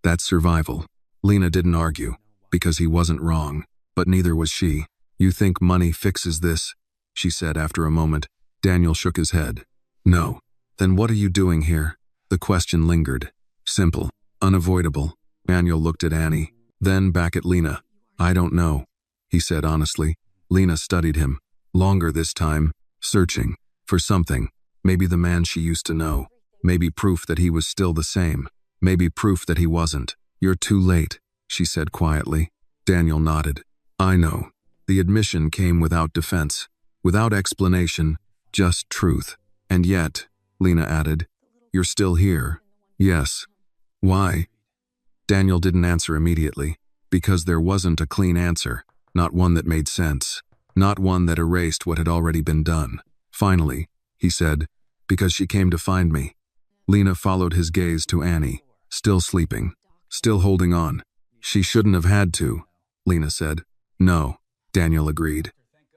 That's survival." Lena didn't argue, because he wasn't wrong, but neither was she. "You think money fixes this?" she said after a moment. Daniel shook his head. "No." "Then what are you doing here?" The question lingered. Simple, unavoidable. Daniel looked at Annie, then back at Lena. "I don't know," he said honestly. Lena studied him, longer this time, searching for something. Maybe the man she used to know. Maybe proof that he was still the same. Maybe proof that he wasn't. "You're too late," she said quietly. Daniel nodded. "I know." The admission came without defense, without explanation, just truth. "And yet," Lena added, "you're still here." "Yes." "Why?" Daniel didn't answer immediately, because there wasn't a clean answer, not one that made sense, not one that erased what had already been done. Finally, he said, "Because she came to find me." Lena followed his gaze to Annie, still sleeping, still holding on. "She shouldn't have had to," Lena said. "No," Daniel agreed.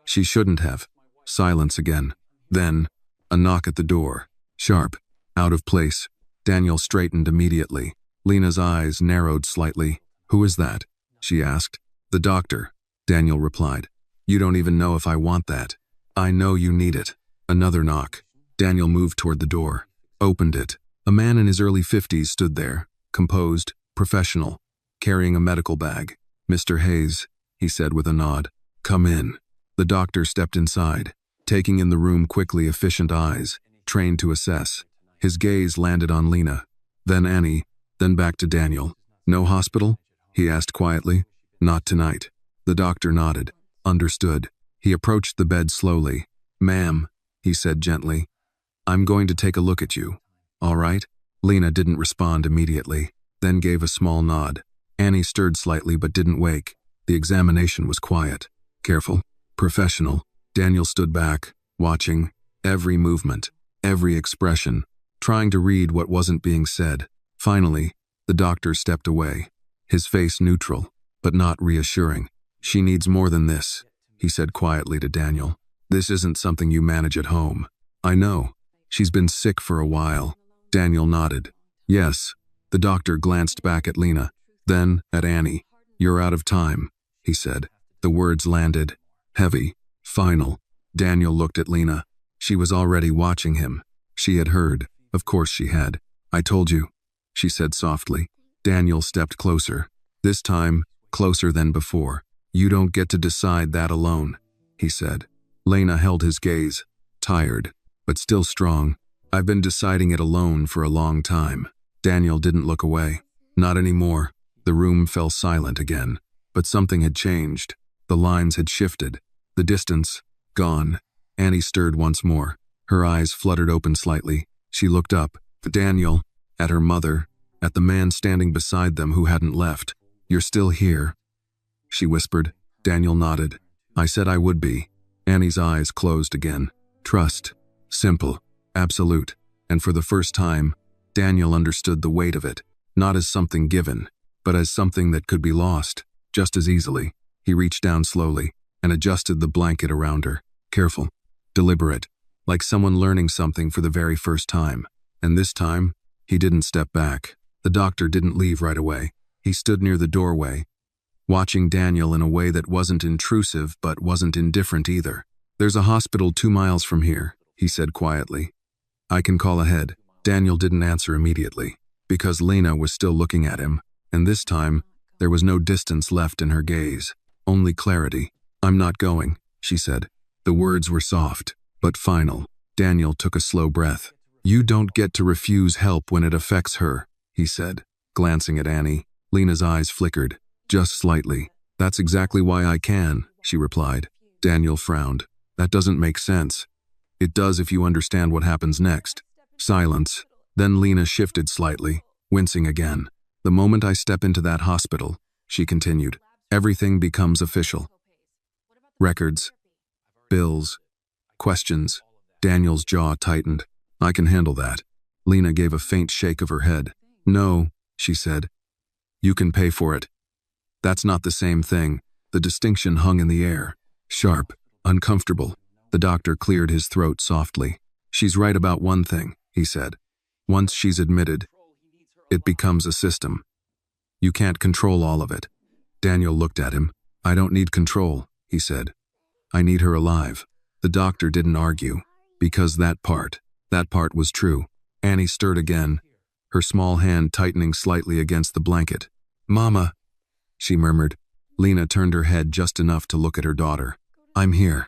"She shouldn't have." Silence again. Then, a knock at the door. Sharp, out of place. Daniel straightened immediately. Lena's eyes narrowed slightly. "Who is that?" she asked. "The doctor," Daniel replied. "You don't even know if I want that." "I know you need it." Another knock. Daniel moved toward the door, opened it. A man in his early 50s stood there, composed, professional, carrying a medical bag. "Mr. Hayes," he said with a nod. "Come in." The doctor stepped inside, taking in the room quickly, efficient eyes, trained to assess. His gaze landed on Lena, then Annie, then back to Daniel. "No hospital?" he asked quietly. "Not tonight." The doctor nodded. Understood. He approached the bed slowly. "Ma'am," he said gently. I'm going to take a look at you. All right? Lena didn't respond immediately, then gave a small nod. Annie stirred slightly but didn't wake. The examination was quiet, careful, professional. Daniel stood back, watching every movement, every expression, trying to read what wasn't being said. Finally, the doctor stepped away, his face neutral, but not reassuring. She needs more than this, he said quietly to Daniel. This isn't something you manage at home. I know. She's been sick for a while. Daniel nodded. Yes. The doctor glanced back at Lena, then at Annie. You're out of time, he said. The words landed, heavy, final. Daniel looked at Lena. She was already watching him. She had heard. Of course she had. I told you, she said softly. Daniel stepped closer. This time, closer than before. You don't get to decide that alone, he said. Lena held his gaze, tired, but still strong. I've been deciding it alone for a long time. Daniel didn't look away. Not anymore. The room fell silent again. But something had changed. The lines had shifted. The distance, gone. Annie stirred once more. Her eyes fluttered open slightly. She looked up, at Daniel, at her mother, at the man standing beside them who hadn't left. You're still here, she whispered. Daniel nodded. I said I would be. Annie's eyes closed again. Trust. Simple. Absolute. And for the first time, Daniel understood the weight of it, not as something given, but as something that could be lost, just as easily. He reached down slowly and adjusted the blanket around her. Careful. Deliberate. Like someone learning something for the very first time. And this time, he didn't step back. The doctor didn't leave right away. He stood near the doorway, watching Daniel in a way that wasn't intrusive but wasn't indifferent either. There's a hospital 2 miles from here, he said quietly. I can call ahead. Daniel didn't answer immediately, because Lena was still looking at him, and this time, there was no distance left in her gaze, only clarity. I'm not going, she said. The words were soft, but final. Daniel took a slow breath. You don't get to refuse help when it affects her, he said, glancing at Annie. Lena's eyes flickered, just slightly. That's exactly why I can, she replied. Daniel frowned. That doesn't make sense. It does if you understand what happens next. Silence. Then Lena shifted slightly, wincing again. The moment I step into that hospital, she continued, everything becomes official. Records, bills, questions. Daniel's jaw tightened. I can handle that. Lena gave a faint shake of her head. No, she said. You can pay for it. That's not the same thing. The distinction hung in the air. Sharp, uncomfortable. The doctor cleared his throat softly. She's right about one thing, he said. Once she's admitted, it becomes a system. You can't control all of it. Daniel looked at him. I don't need control, he said. I need her alive. The doctor didn't argue, because that part was true. Annie stirred again, her small hand tightening slightly against the blanket. Mama, she murmured. Lena turned her head just enough to look at her daughter. I'm here,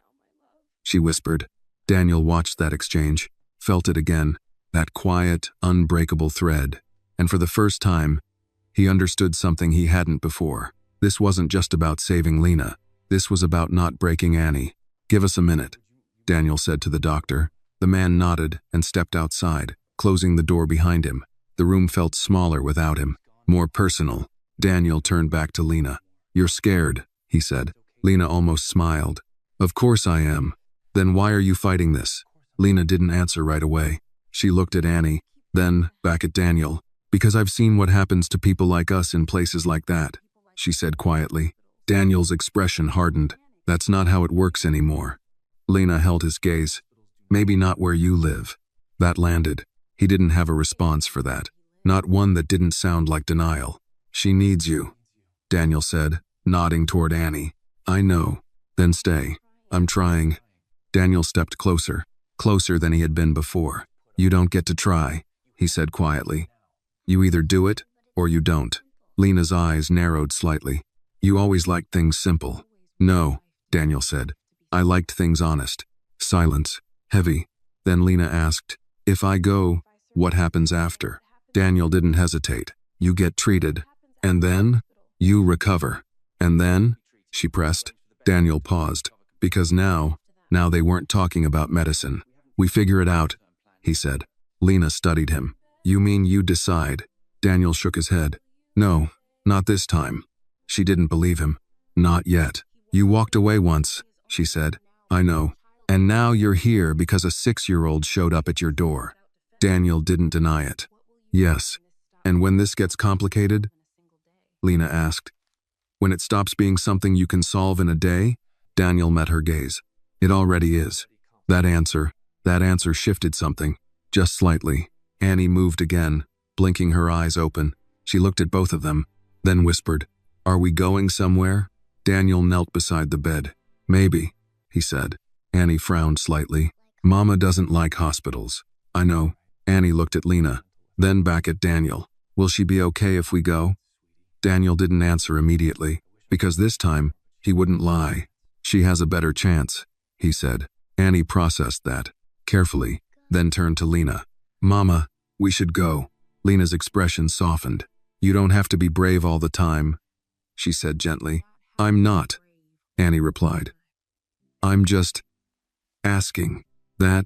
she whispered. Daniel watched that exchange, felt it again, that quiet, unbreakable thread. And for the first time, he understood something he hadn't before. This wasn't just about saving Lena. This was about not breaking Annie. Give us a minute, Daniel said to the doctor. The man nodded and stepped outside, closing the door behind him. The room felt smaller without him, more personal. Daniel turned back to Lena. You're scared, he said. Lena almost smiled. Of course I am. Then why are you fighting this? Lena didn't answer right away. She looked at Annie, then back at Daniel. Because I've seen what happens to people like us in places like that, she said quietly. Daniel's expression hardened. That's not how it works anymore. Lena held his gaze. Maybe not where you live. That landed. He didn't have a response for that. Not one that didn't sound like denial. She needs you, Daniel said, nodding toward Annie. I know. Then stay. I'm trying. Daniel stepped closer, closer than he had been before. You don't get to try, he said quietly. You either do it, or you don't. Lena's eyes narrowed slightly. You always liked things simple. No, Daniel said. I liked things honest. Silence. Heavy. Then Lena asked, if I go, what happens after? Daniel didn't hesitate. You get treated. And then? You recover. And then? She pressed. Daniel paused. Because now they weren't talking about medicine. We figure it out. he said. Lena studied him. You mean you decide? Daniel shook his head. No, not this time. She didn't believe him. Not yet. You walked away once, she said. I know. And now you're here because a 6-year-old showed up at your door. Daniel didn't deny it. Yes. And when this gets complicated? Lena asked. When it stops being something you can solve in a day? Daniel met her gaze. It already is. That answer shifted something, just slightly. Annie moved again, blinking her eyes open. She looked at both of them, then whispered, Are we going somewhere? Daniel knelt beside the bed. Maybe, he said. Annie frowned slightly. Mama doesn't like hospitals. I know. Annie looked at Lena, then back at Daniel. Will she be okay if we go? Daniel didn't answer immediately, because this time, he wouldn't lie. She has a better chance, he said. Annie processed that, carefully, then turned to Lena. Mama, we should go. Lena's expression softened. You don't have to be brave all the time, she said gently. I'm not, Annie replied. I'm just asking. That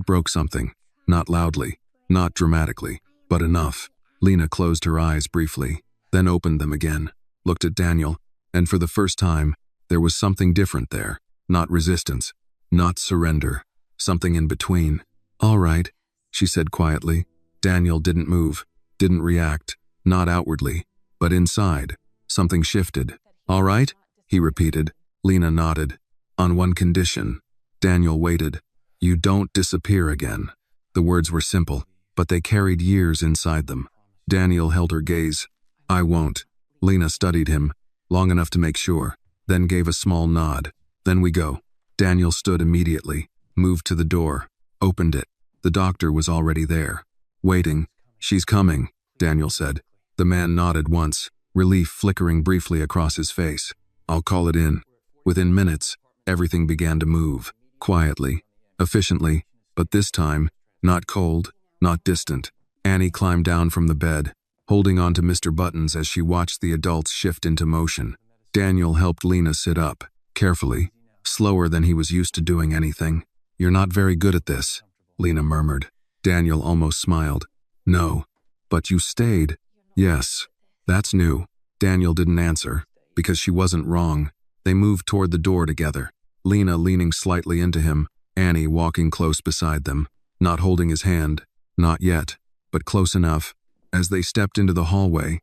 broke something. Not loudly, not dramatically, but enough. Lena closed her eyes briefly, then opened them again, looked at Daniel, and for the first time, there was something different there. Not resistance, not surrender, something in between. All right, she said quietly. Daniel didn't move, didn't react, not outwardly, but inside, something shifted. All right, he repeated. Lena nodded. On one condition. Daniel waited. You don't disappear again. The words were simple, but they carried years inside them. Daniel held her gaze. I won't. Lena studied him, long enough to make sure, then gave a small nod. Then we go. Daniel stood immediately, moved to the door, opened it. The doctor was already there, waiting. She's coming, Daniel said. The man nodded once, relief flickering briefly across his face. I'll call it in. Within minutes, everything began to move, quietly, efficiently, but this time, not cold, not distant. Annie climbed down from the bed, holding on to Mr. Buttons as she watched the adults shift into motion. Daniel helped Lena sit up, carefully, slower than he was used to doing anything. You're not very good at this, Lena murmured. Daniel almost smiled. No, but you stayed. Yes, that's new. Daniel didn't answer, because she wasn't wrong. They moved toward the door together, Lena leaning slightly into him, Annie walking close beside them, not holding his hand, not yet, but close enough. As they stepped into the hallway,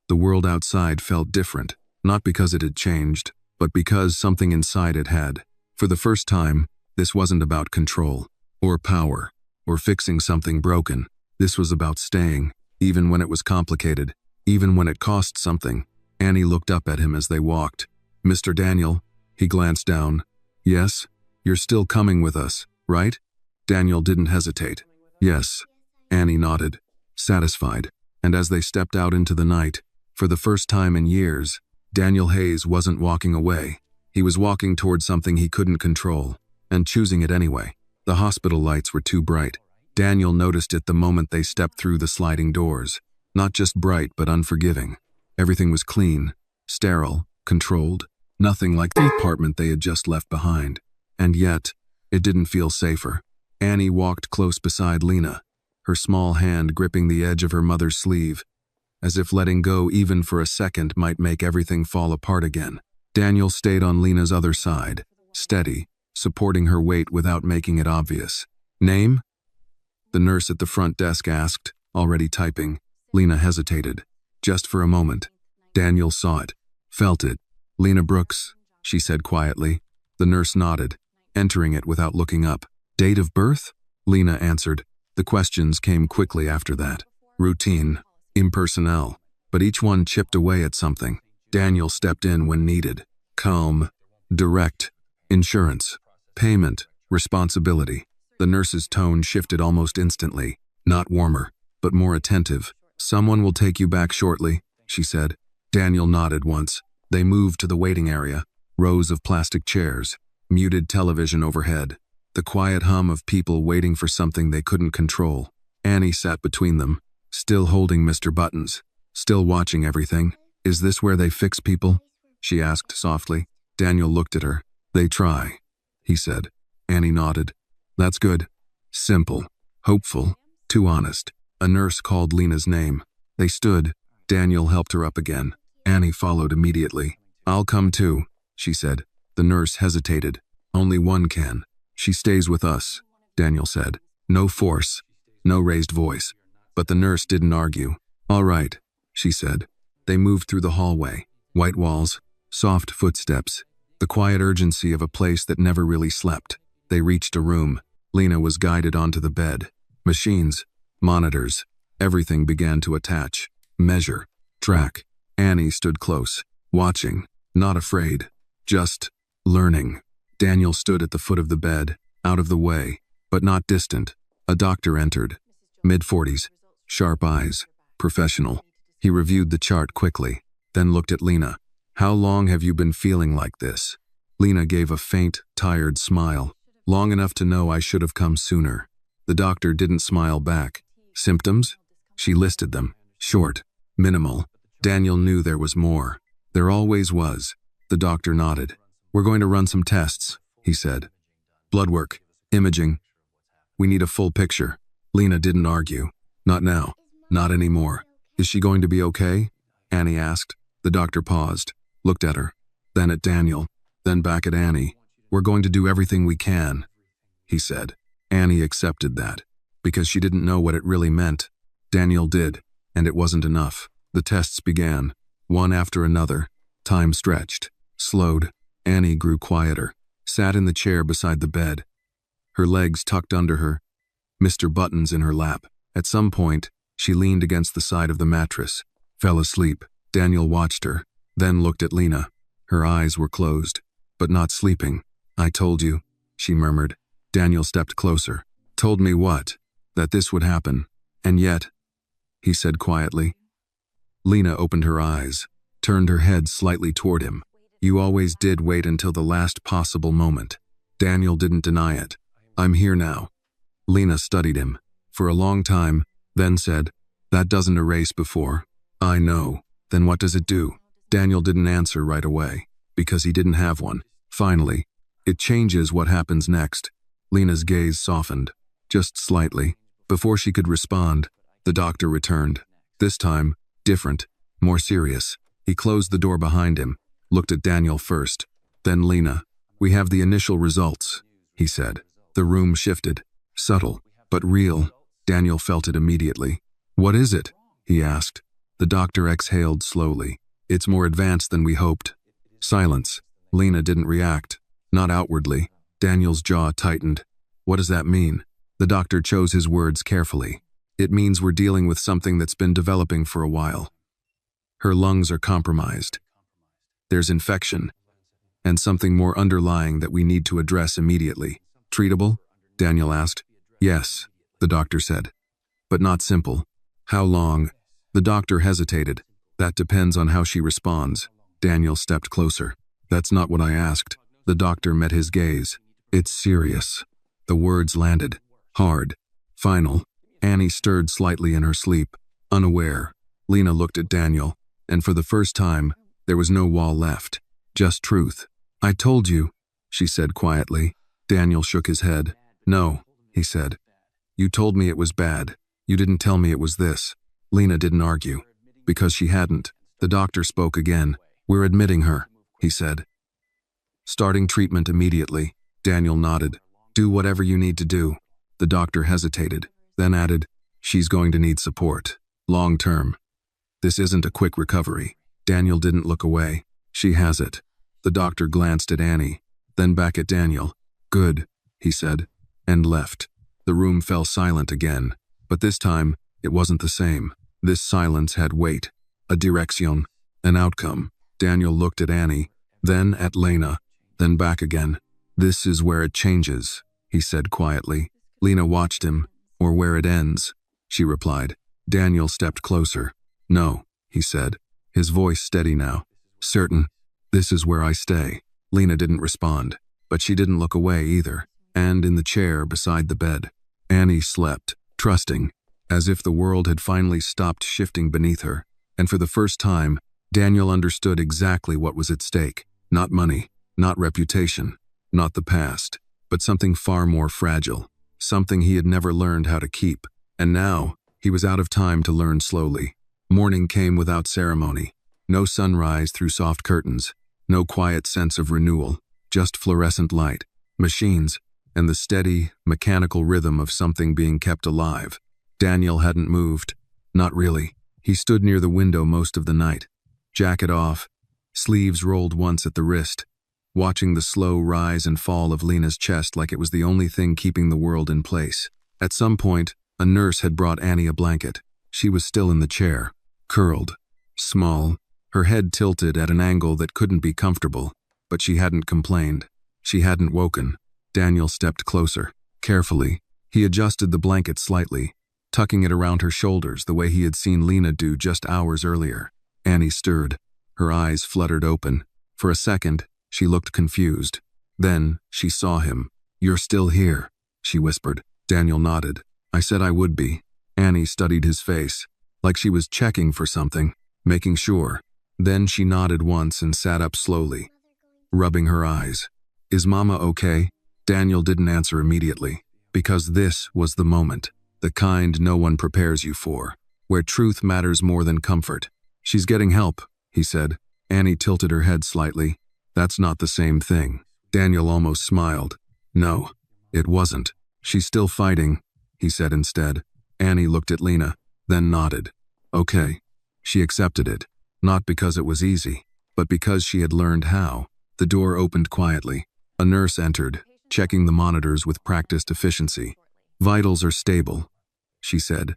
the world outside felt different, not because it had changed, but because something inside it had. For the first time, this wasn't about control, or power, or fixing something broken. This was about staying, even when it was complicated, even when it cost something. Annie looked up at him as they walked. Mr. Daniel, he glanced down. Yes, you're still coming with us, right? Daniel didn't hesitate. Yes. Annie nodded, satisfied, and as they stepped out into the night, for the first time in years, Daniel Hayes wasn't walking away. He was walking toward something he couldn't control, and choosing it anyway. The hospital lights were too bright. Daniel noticed it the moment they stepped through the sliding doors. Not just bright, but unforgiving. Everything was clean, sterile, controlled, nothing like the apartment they had just left behind. And yet, it didn't feel safer. Annie walked close beside Lena, her small hand gripping the edge of her mother's sleeve, as if letting go even for a second might make everything fall apart again. Daniel stayed on Lena's other side, steady, supporting her weight without making it obvious. Name? The nurse at the front desk asked, already typing. Lena hesitated, just for a moment. Daniel saw it, felt it. Lena Brooks, she said quietly. The nurse nodded, entering it without looking up. Date of birth? Lena answered. The questions came quickly after that. Routine, impersonal, but each one chipped away at something. Daniel stepped in when needed. Calm, direct, insurance, payment, responsibility. The nurse's tone shifted almost instantly, not warmer, but more attentive. Someone will take you back shortly, she said. Daniel nodded once. They moved to the waiting area, rows of plastic chairs, muted television overhead, the quiet hum of people waiting for something they couldn't control. Annie sat between them, still holding Mr. Buttons, still watching everything. Is this where they fix people? She asked softly. Daniel looked at her. They try, he said. Annie nodded. That's good. Simple. Hopeful, too honest. A nurse called Lena's name. They stood. Daniel helped her up again. Annie followed immediately. "I'll come too," she said. The nurse hesitated. "Only one can. She stays with us," Daniel said. No force, no raised voice. But the nurse didn't argue. "All right," she said. They moved through the hallway. White walls, soft footsteps, the quiet urgency of a place that never really slept. They reached a room. Lena was guided onto the bed. Machines, monitors, everything began to attach, measure, track. Annie stood close, watching, not afraid, just learning. Daniel stood at the foot of the bed, out of the way, but not distant. A doctor entered, mid-40s, sharp eyes, professional. He reviewed the chart quickly, then looked at Lena. "How long have you been feeling like this?" Lena gave a faint, tired smile. "Long enough to know I should have come sooner." The doctor didn't smile back. "Symptoms?" She listed them. Short, minimal. Daniel knew there was more. There always was. The doctor nodded. "We're going to run some tests," he said. "Blood work, imaging. We need a full picture." Lena didn't argue. "Not now. Not anymore." "Is she going to be okay?" Annie asked. The doctor paused, looked at her, then at Daniel, then back at Annie. "We're going to do everything we can," he said. Annie accepted that, because she didn't know what it really meant. Daniel did, and it wasn't enough. The tests began, one after another. Time stretched, slowed. Annie grew quieter, sat in the chair beside the bed, her legs tucked under her, Mr. Buttons in her lap. At some point, she leaned against the side of the mattress, fell asleep. Daniel watched her, then looked at Lena. Her eyes were closed, but not sleeping. "I told you," she murmured. Daniel stepped closer. "Told me what?" "That this would happen. And yet," he said quietly. Lena opened her eyes, turned her head slightly toward him. "You always did wait until the last possible moment." Daniel didn't deny it. "I'm here now." Lena studied him for a long time, then said, "That doesn't erase before." "I know. Then what does it do?" Daniel didn't answer right away, because he didn't have one. Finally, "It changes what happens next." Lena's gaze softened, just slightly. Before she could respond, the doctor returned. This time, different, more serious. He closed the door behind him, looked at Daniel first, then Lena. "We have the initial results," he said. The room shifted, subtle, but real. Daniel felt it immediately. "What is it?" he asked. The doctor exhaled slowly. "It's more advanced than we hoped." Silence. Lena didn't react, not outwardly. Daniel's jaw tightened. "What does that mean?" The doctor chose his words carefully. "It means we're dealing with something that's been developing for a while. Her lungs are compromised. There's infection, and something more underlying that we need to address immediately." "Treatable?" Daniel asked. "Yes," the doctor said, "but not simple." "How long?" The doctor hesitated. "That depends on how she responds." Daniel stepped closer. "That's not what I asked." The doctor met his gaze. "It's serious." The words landed, hard, final. Annie stirred slightly in her sleep, unaware. Lena looked at Daniel, and for the first time, there was no wall left, just truth. "I told you," she said quietly. Daniel shook his head. "No," he said. "You told me it was bad. You didn't tell me it was this." Lena didn't argue, because she hadn't. The doctor spoke again. "We're admitting her," he said. "Starting treatment immediately." Daniel nodded. "Do whatever you need to do." The doctor hesitated, then added, "She's going to need support. Long term. This isn't a quick recovery." Daniel didn't look away. "She has it." The doctor glanced at Annie, then back at Daniel. "Good," he said, and left. The room fell silent again, but this time, it wasn't the same. This silence had weight, a direction, an outcome. Daniel looked at Annie, then at Lena, then back again. "This is where it changes," he said quietly. Lena watched him. "Or where it ends," she replied. Daniel stepped closer. "No," he said, his voice steady now. "Certain. This is where I stay." Lena didn't respond, but she didn't look away either. And in the chair beside the bed, Annie slept, trusting, as if the world had finally stopped shifting beneath her. And for the first time, Daniel understood exactly what was at stake. Not money, not reputation, not the past, but something far more fragile. something he had never learned how to keep. And now, he was out of time to learn slowly. Morning came without ceremony. No sunrise through soft curtains. No quiet sense of renewal. Just fluorescent light, machines, and the steady, mechanical rhythm of something being kept alive. Daniel hadn't moved. Not really. He stood near the window most of the night. Jacket off, sleeves rolled once at the wrist, watching the slow rise and fall of Lena's chest like it was the only thing keeping the world in place. At some point, a nurse had brought Annie a blanket. She was still in the chair, curled, small, her head tilted at an angle that couldn't be comfortable, but she hadn't complained. She hadn't woken. Daniel stepped closer. Carefully, he adjusted the blanket slightly, tucking it around her shoulders the way he had seen Lena do just hours earlier. Annie stirred. Her eyes fluttered open. For a second, she looked confused. Then, she saw him. "You're still here," she whispered. Daniel nodded. "I said I would be." Annie studied his face, like she was checking for something, making sure. Then she nodded once and sat up slowly, rubbing her eyes. "Is Mama okay?" Daniel didn't answer immediately, because this was the moment, the kind no one prepares you for, where truth matters more than comfort. "She's getting help," he said. Annie tilted her head slightly. "That's not the same thing." Daniel almost smiled. "No, it wasn't. She's still fighting," he said instead. Annie looked at Lena, then nodded. "Okay." She accepted it, not because it was easy, but because she had learned how. The door opened quietly. A nurse entered, checking the monitors with practiced efficiency. "Vitals are stable," she said.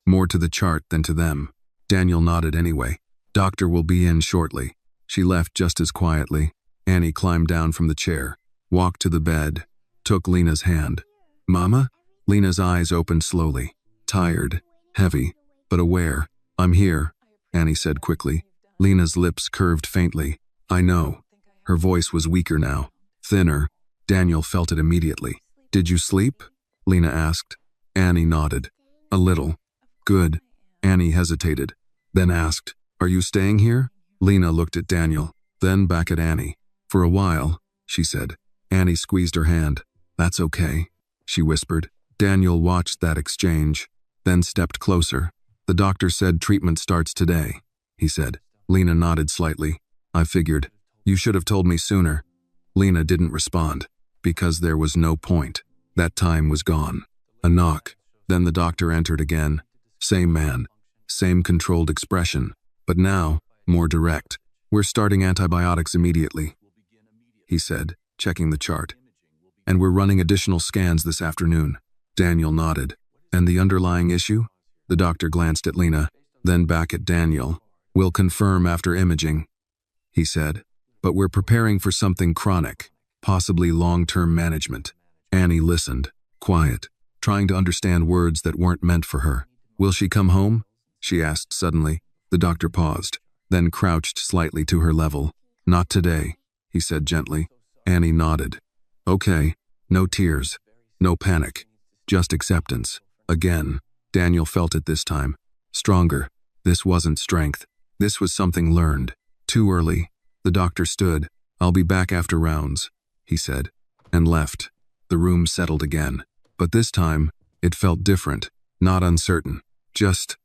More to the chart than to them. Daniel nodded anyway. "Doctor will be in shortly." She left just as quietly. Annie climbed down from the chair, walked to the bed, took Lena's hand. "Mama?" Lena's eyes opened slowly, tired, heavy, but aware. "I'm here," Annie said quickly. Lena's lips curved faintly. "I know." Her voice was weaker now, thinner. Daniel felt it immediately. "Did you sleep?" Lena asked. Annie nodded. "A little." "Good." Annie hesitated, then asked, "Are you staying here?" Lena looked at Daniel, then back at Annie. "For a while," she said. Annie squeezed her hand. "That's okay," she whispered. Daniel watched that exchange, then stepped closer. "The doctor said treatment starts today," he said. Lena nodded slightly. "I figured. You should have told me sooner." Lena didn't respond, because there was no point. That time was gone. A knock. Then the doctor entered again. Same man, same controlled expression, but now, more direct. "We're starting antibiotics immediately," he said, checking the chart. "And we're running additional scans this afternoon." Daniel nodded. "And the underlying issue?" The doctor glanced at Lena, then back at Daniel. "We'll confirm after imaging," he said. "But we're preparing for something chronic, possibly long-term management." Annie listened, quiet, trying to understand words that weren't meant for her. "Will she come home?" she asked suddenly. The doctor paused, then crouched slightly to her level. "Not today," he said gently. Annie nodded. "Okay, no tears, no panic, just acceptance." Again, Daniel felt it this time. Stronger. This wasn't strength. This was something learned. Too early. The doctor stood. "I'll be back after rounds," he said, and left. The room settled again. But this time, it felt different, not uncertain, just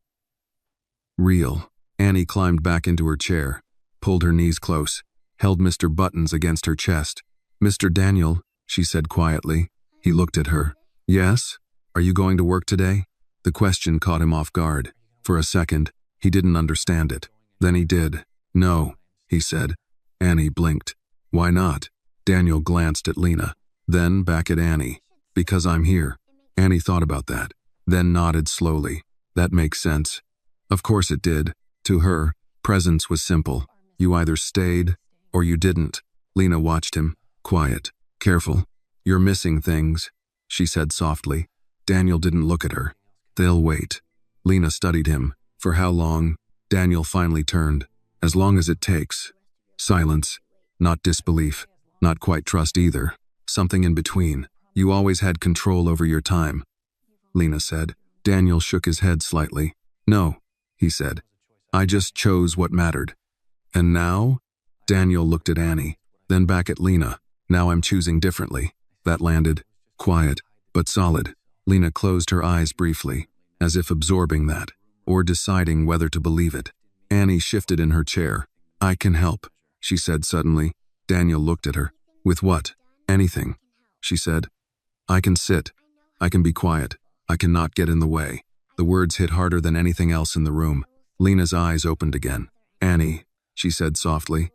real. Annie climbed back into her chair, pulled her knees close, held Mr. Buttons against her chest. "Mr. Daniel," she said quietly. He looked at her. "Yes? Are you going to work today?" The question caught him off guard. For a second, he didn't understand it. Then he did. "No," he said. Annie blinked. "Why not?" Daniel glanced at Lena, then back at Annie. "Because I'm here." Annie thought about that, then nodded slowly. That makes sense. Of course it did. To her, presence was simple. You either stayed or you didn't. Lena watched him, quiet, careful. "You're missing things," she said softly. Daniel didn't look at her. "They'll wait." Lena studied him. For how long? Daniel finally turned. "As long as it takes." Silence. Not disbelief. Not quite trust either. Something in between. "You always had control over your time," Lena said. Daniel shook his head slightly. "No," he said. "I just chose what mattered." "And now?" Daniel looked at Annie, then back at Lena. "Now I'm choosing differently." That landed. Quiet, but solid. Lena closed her eyes briefly, as if absorbing that, or deciding whether to believe it. Annie shifted in her chair. "I can help," she said suddenly. Daniel looked at her. "With what?" "Anything," she said. "I can sit. I can be quiet. I cannot get in the way." The words hit harder than anything else in the room. Lena's eyes opened again. "Annie," she said softly.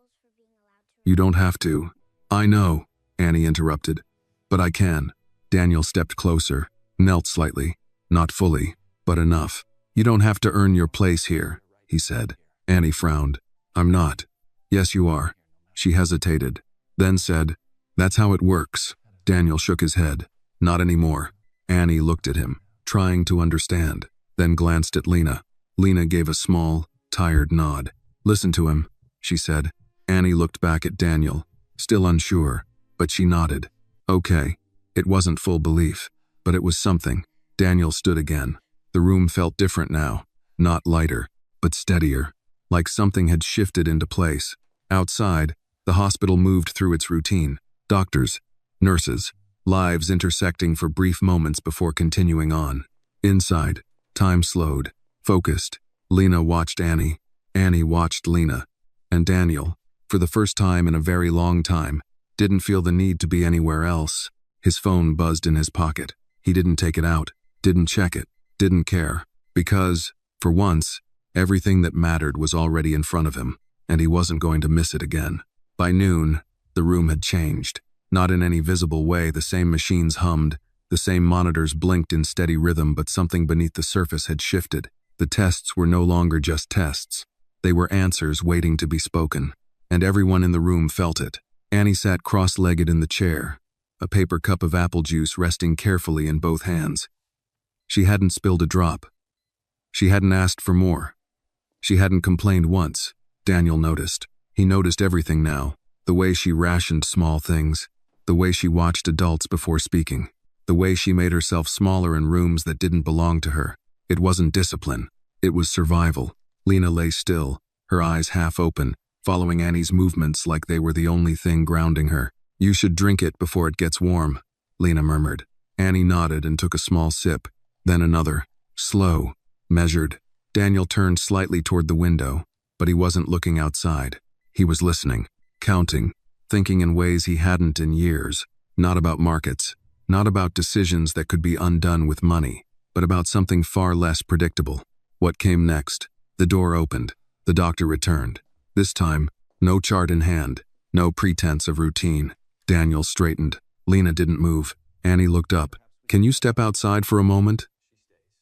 "You don't have to." "I know," Annie interrupted. "But I can." Daniel stepped closer, knelt slightly. "Not fully, but enough." "You don't have to earn your place here," he said. Annie frowned. "I'm not." "Yes, you are." She hesitated, then said, "That's how it works." Daniel shook his head. "Not anymore." Annie looked at him, trying to understand, then glanced at Lena. Lena gave a small, tired nod. "Listen to him," she said. Annie looked back at Daniel, still unsure, but she nodded. "Okay." It wasn't full belief, but it was something. Daniel stood again. The room felt different now, not lighter, but steadier, like something had shifted into place. Outside, the hospital moved through its routine. Doctors, nurses, lives intersecting for brief moments before continuing on. Inside, time slowed, focused. Lena watched Annie. Annie watched Lena. And Daniel, for the first time in a very long time, didn't feel the need to be anywhere else. His phone buzzed in his pocket. He didn't take it out, didn't check it, didn't care. Because, for once, everything that mattered was already in front of him, and he wasn't going to miss it again. By noon, the room had changed. Not in any visible way. The same machines hummed, the same monitors blinked in steady rhythm, but something beneath the surface had shifted. The tests were no longer just tests. They were answers waiting to be spoken, and everyone in the room felt it. Annie sat cross-legged in the chair, a paper cup of apple juice resting carefully in both hands. She hadn't spilled a drop. She hadn't asked for more. She hadn't complained once. Daniel noticed. He noticed everything now. The way she rationed small things. The way she watched adults before speaking. The way she made herself smaller in rooms that didn't belong to her. It wasn't discipline. It was survival. Lena lay still, her eyes half open, following Annie's movements like they were the only thing grounding her. "You should drink it before it gets warm," Lena murmured. Annie nodded and took a small sip, then another. Slow, measured. Daniel turned slightly toward the window, but he wasn't looking outside. He was listening, counting, thinking in ways he hadn't in years. Not about markets, not about decisions that could be undone with money, but about something far less predictable. What came next? The door opened. The doctor returned. This time, no chart in hand, no pretense of routine. Daniel straightened. Lena didn't move. Annie looked up. "Can you step outside for a moment?"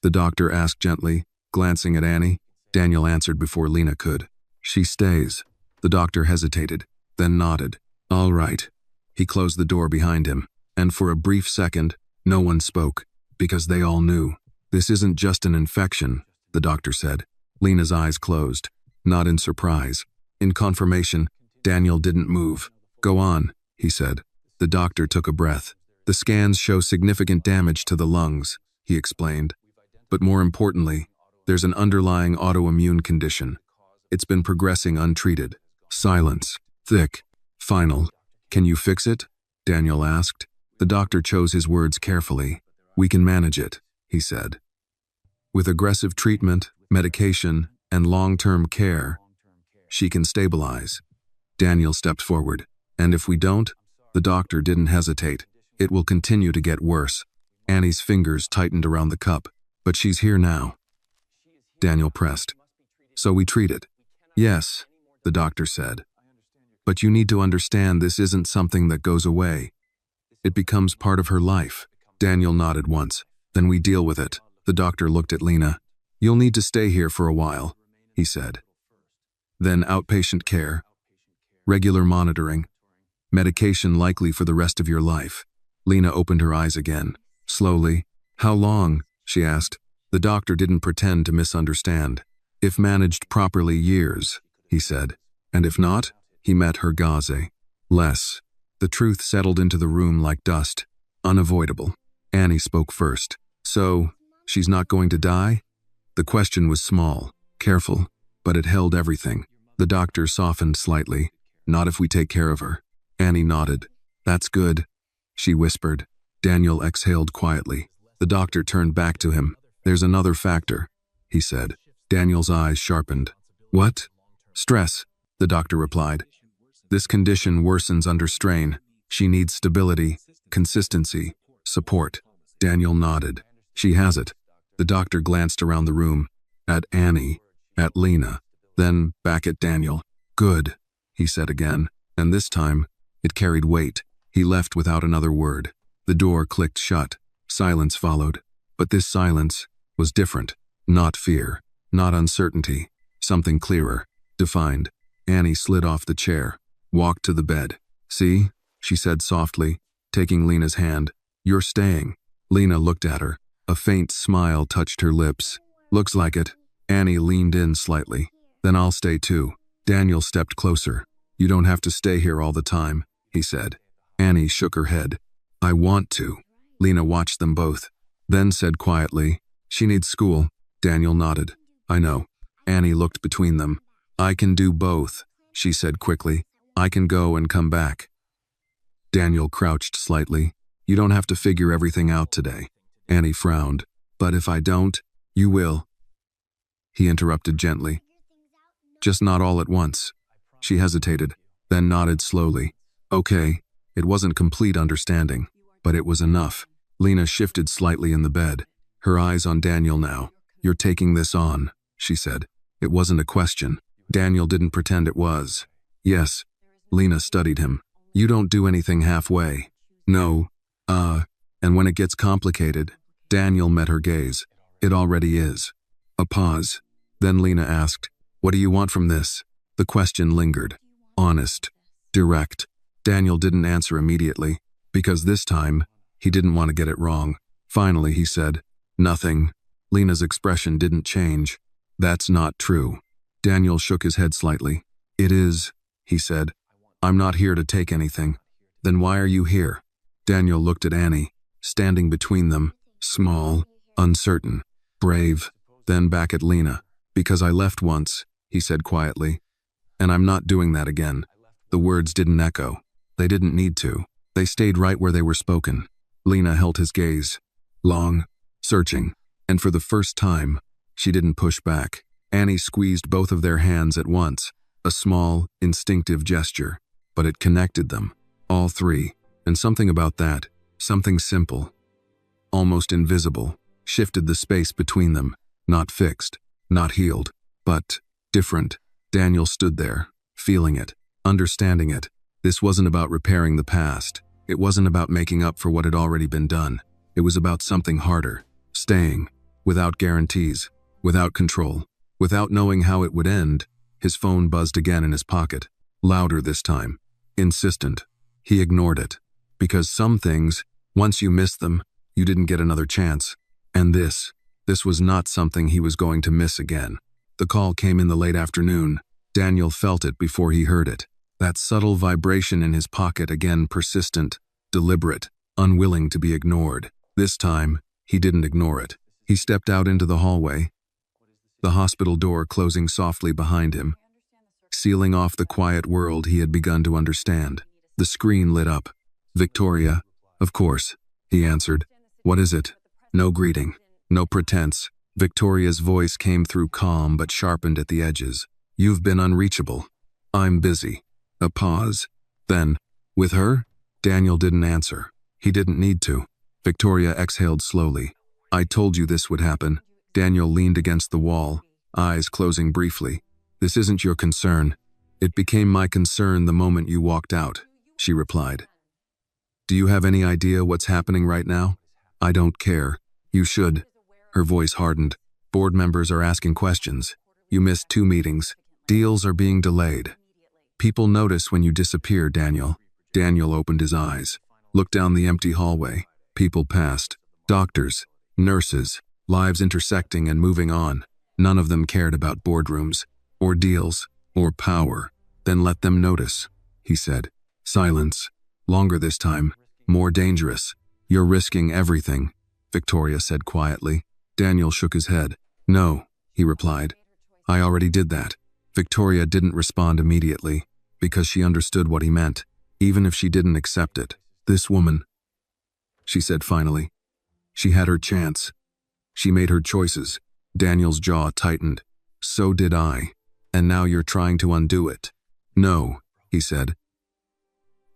the doctor asked gently, glancing at Annie. Daniel answered before Lena could. "She stays." The doctor hesitated, then nodded. "All right." He closed the door behind him, and for a brief second, no one spoke, because they all knew. "This isn't just an infection," the doctor said. Lena's eyes closed, not in surprise. In confirmation, Daniel didn't move. "Go on," he said. The doctor took a breath. "The scans show significant damage to the lungs," he explained. "But more importantly, there's an underlying autoimmune condition. It's been progressing untreated." Silence. Thick. Final. "Can you fix it?" Daniel asked. The doctor chose his words carefully. "We can manage it," he said. "With aggressive treatment, medication, and long-term care, she can stabilize." Daniel stepped forward. "And if we don't?" The doctor didn't hesitate. "It will continue to get worse." Annie's fingers tightened around the cup. "But she's here now." Daniel pressed. "So we treat it?" "Yes," the doctor said. "But you need to understand this isn't something that goes away. It becomes part of her life." Daniel nodded once. "Then we deal with it." The doctor looked at Lena. "You'll need to stay here for a while," he said. "Then outpatient care, regular monitoring, medication likely for the rest of your life." Lena opened her eyes again, slowly. "How long?" she asked. The doctor didn't pretend to misunderstand. "If managed properly, years," he said. "And if not?" He met her gaze. "Less." The truth settled into the room like dust. Unavoidable. Annie spoke first. "So, she's not going to die?" The question was small, careful, but it held everything. The doctor softened slightly. "Not if we take care of her." Annie nodded. "That's good," she whispered. Daniel exhaled quietly. The doctor turned back to him. There's another factor, he said. Daniel's eyes sharpened. What? Stress, the doctor replied. This condition worsens under strain. She needs stability, consistency, support. Daniel nodded. She has it. The doctor glanced around the room, at Annie, at Lena, then back at Daniel. Good, he said again, and this time, it carried weight. He left without another word. The door clicked shut. Silence followed. But this silence was different. Not fear, not uncertainty. Something clearer, defined. Annie slid off the chair, walked to the bed. See, she said softly, taking Lena's hand. You're staying. Lena looked at her. A faint smile touched her lips. Looks like it. Annie leaned in slightly. Then I'll stay too. Daniel stepped closer. You don't have to stay here all the time, he said. Annie shook her head. I want to. Lena watched them both, then said quietly, She needs school. Daniel nodded. I know. Annie looked between them. I can do both, she said quickly. I can go and come back. Daniel crouched slightly. You don't have to figure everything out today. Annie frowned. But if I don't, you will. He interrupted gently. Just not all at once. She hesitated, then nodded slowly. Okay, it wasn't complete understanding, but it was enough. Lena shifted slightly in the bed, her eyes on Daniel now. You're taking this on, she said. It wasn't a question. Daniel didn't pretend it was. Yes. Lena studied him. You don't do anything halfway. No. And when it gets complicated, Daniel met her gaze. It already is. A pause. Then Lena asked, What do you want from this? The question lingered. Honest. Direct. Daniel didn't answer immediately, because this time, he didn't want to get it wrong. Finally, he said, Nothing. Lena's expression didn't change. That's not true. Daniel shook his head slightly. It is, he said. I'm not here to take anything. Then why are you here? Daniel looked at Annie, standing between them, small, uncertain, brave, then back at Lena. Because I left once, he said quietly. And I'm not doing that again. The words didn't echo. They didn't need to. They stayed right where they were spoken. Lena held his gaze. Long, searching, and for the first time, she didn't push back. Annie squeezed both of their hands at once, a small, instinctive gesture, but it connected them, all three, and something about that, something simple, almost invisible, shifted the space between them, not fixed, not healed, but different. Daniel stood there, feeling it, understanding it. This wasn't about repairing the past. It wasn't about making up for what had already been done. It was about something harder, staying, without guarantees, without control, without knowing how it would end. His phone buzzed again in his pocket, louder this time, insistent. He ignored it, because some things, once you missed them, you didn't get another chance. And this was not something he was going to miss again. The call came in the late afternoon. Daniel felt it before he heard it. That subtle vibration in his pocket, again persistent, deliberate, unwilling to be ignored. This time, he didn't ignore it. He stepped out into the hallway, the hospital door closing softly behind him, sealing off the quiet world he had begun to understand. The screen lit up. Victoria, of course, he answered. What is it? No greeting, no pretense. Victoria's voice came through calm but sharpened at the edges. You've been unreachable. I'm busy. A pause. Then, with her? Daniel didn't answer. He didn't need to. Victoria exhaled slowly. I told you this would happen. Daniel leaned against the wall, eyes closing briefly. This isn't your concern. It became my concern the moment you walked out, she replied. Do you have any idea what's happening right now? I don't care. You should. Her voice hardened. Board members are asking questions. You missed 2 meetings. Deals are being delayed. People notice when you disappear, Daniel. Daniel opened his eyes, looked down the empty hallway. People passed. Doctors, nurses, lives intersecting and moving on. None of them cared about boardrooms, or deals, or power. Then let them notice, he said. Silence. Longer this time. More dangerous. You're risking everything, Victoria said quietly. Daniel shook his head. No, he replied. I already did that. Victoria didn't respond immediately, because she understood what he meant, even if she didn't accept it. This woman, she said finally. She had her chance. She made her choices. Daniel's jaw tightened. So did I. And now you're trying to undo it. No, he said.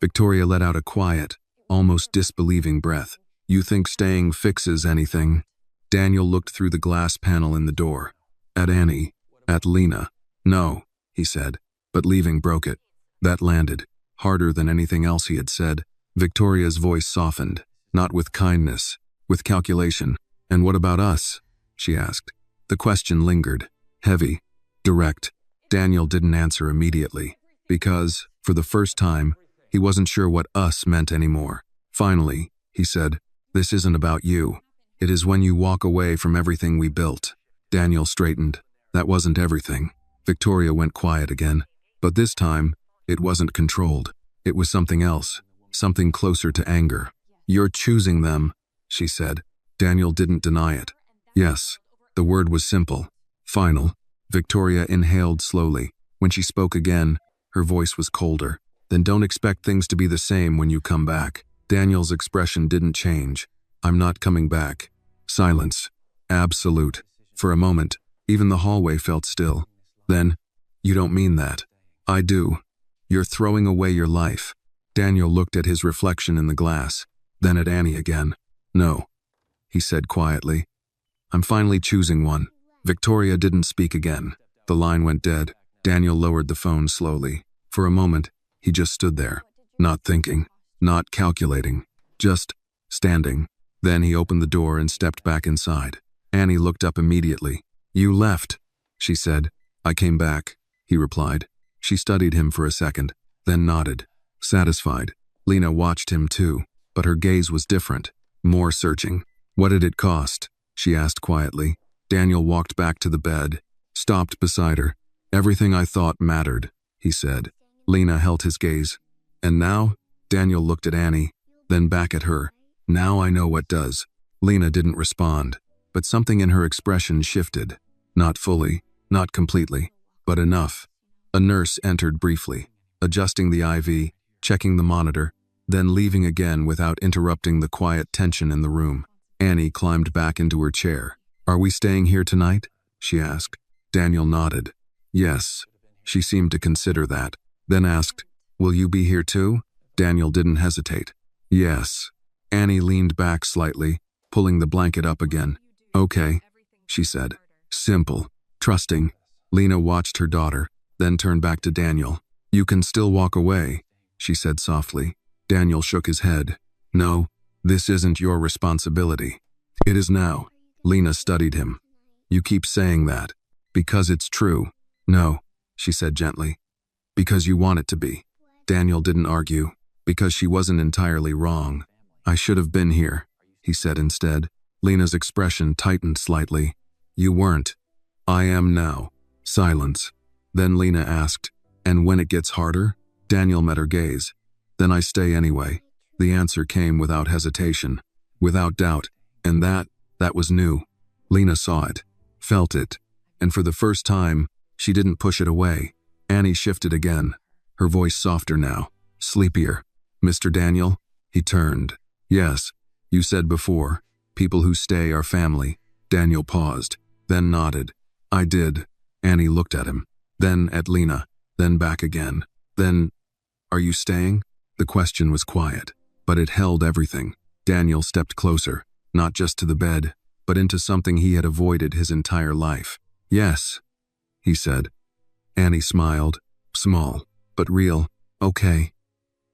Victoria let out a quiet, almost disbelieving breath. You think staying fixes anything? Daniel looked through the glass panel in the door. At Annie. At Lena. No, he said. But leaving broke it. That landed. Harder than anything else he had said. Victoria's voice softened. Not with kindness. With calculation. And what about us? She asked. The question lingered. Heavy. Direct. Daniel didn't answer immediately. Because, for the first time, he wasn't sure what us meant anymore. Finally, he said, this isn't about you. It is when you walk away from everything we built. Daniel straightened. That wasn't everything. Victoria went quiet again. But this time, it wasn't controlled. It was something else. Something closer to anger. You're choosing them, she said. Daniel didn't deny it. Yes, the word was simple. Final. Victoria inhaled slowly. When she spoke again, her voice was colder. Then don't expect things to be the same when you come back. Daniel's expression didn't change. I'm not coming back. Silence. Absolute. For a moment, even the hallway felt still. Then, you don't mean that. I do. You're throwing away your life. Daniel looked at his reflection in the glass, then at Annie again. No, he said quietly. I'm finally choosing one. Victoria didn't speak again. The line went dead. Daniel lowered the phone slowly. For a moment, he just stood there, not thinking, not calculating, just standing. Then he opened the door and stepped back inside. Annie looked up immediately. You left, she said. I came back, he replied. She studied him for a second, then nodded. Satisfied. Lena watched him too, but her gaze was different, more searching. What did it cost? She asked quietly. Daniel walked back to the bed, stopped beside her. Everything I thought mattered, he said. Lena held his gaze. And now? Daniel looked at Annie, then back at her. Now I know what does. Lena didn't respond, but something in her expression shifted. Not fully, not completely, but enough. A nurse entered briefly, adjusting the IV, checking the monitor, then leaving again without interrupting the quiet tension in the room. Annie climbed back into her chair. Are we staying here tonight? She asked. Daniel nodded. Yes. She seemed to consider that, then asked, will you be here too? Daniel didn't hesitate. Yes. Annie leaned back slightly, pulling the blanket up again. Okay, she said. Simple. Trusting. Lena watched her daughter, then turned back to Daniel. You can still walk away, she said softly. Daniel shook his head. No, this isn't your responsibility. It is now. Lena studied him. You keep saying that. Because it's true. No, she said gently. Because you want it to be. Daniel didn't argue. Because she wasn't entirely wrong. I should have been here, he said instead. Lena's expression tightened slightly. You weren't. I am now. Silence. Then Lena asked, and when it gets harder? Daniel met her gaze. Then I stay anyway. The answer came without hesitation, without doubt, and that was new. Lena saw it, felt it, and for the first time, she didn't push it away. Annie shifted again, her voice softer now, sleepier. Mr. Daniel? He turned. Yes, you said before, people who stay are family. Daniel paused, then nodded. I did. Annie looked at him, then at Lena, then back again. Then, are you staying? The question was quiet, but it held everything. Daniel stepped closer, not just to the bed, but into something he had avoided his entire life. Yes, he said. Annie smiled, small, but real. Okay,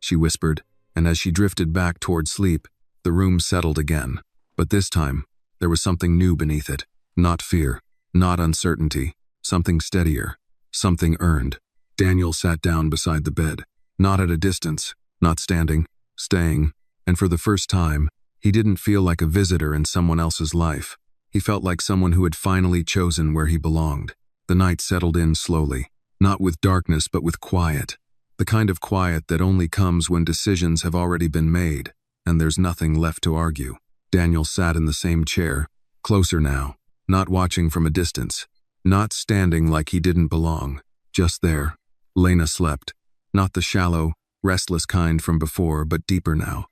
she whispered, and as she drifted back toward sleep, the room settled again. But this time, there was something new beneath it. Not fear, not uncertainty, something steadier, something earned. Daniel sat down beside the bed, not at a distance, not standing, staying, and for the first time, he didn't feel like a visitor in someone else's life. He felt like someone who had finally chosen where he belonged. The night settled in slowly, not with darkness but with quiet. The kind of quiet that only comes when decisions have already been made, and there's nothing left to argue. Daniel sat in the same chair, closer now, not watching from a distance, not standing like he didn't belong, just there. Lena slept, not the shallow, restless kind from before, but deeper now,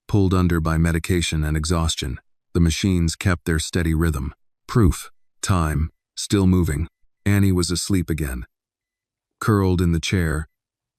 pulled under by medication and exhaustion. The machines kept their steady rhythm. Proof. Time. Still moving. Annie was asleep again. Curled in the chair,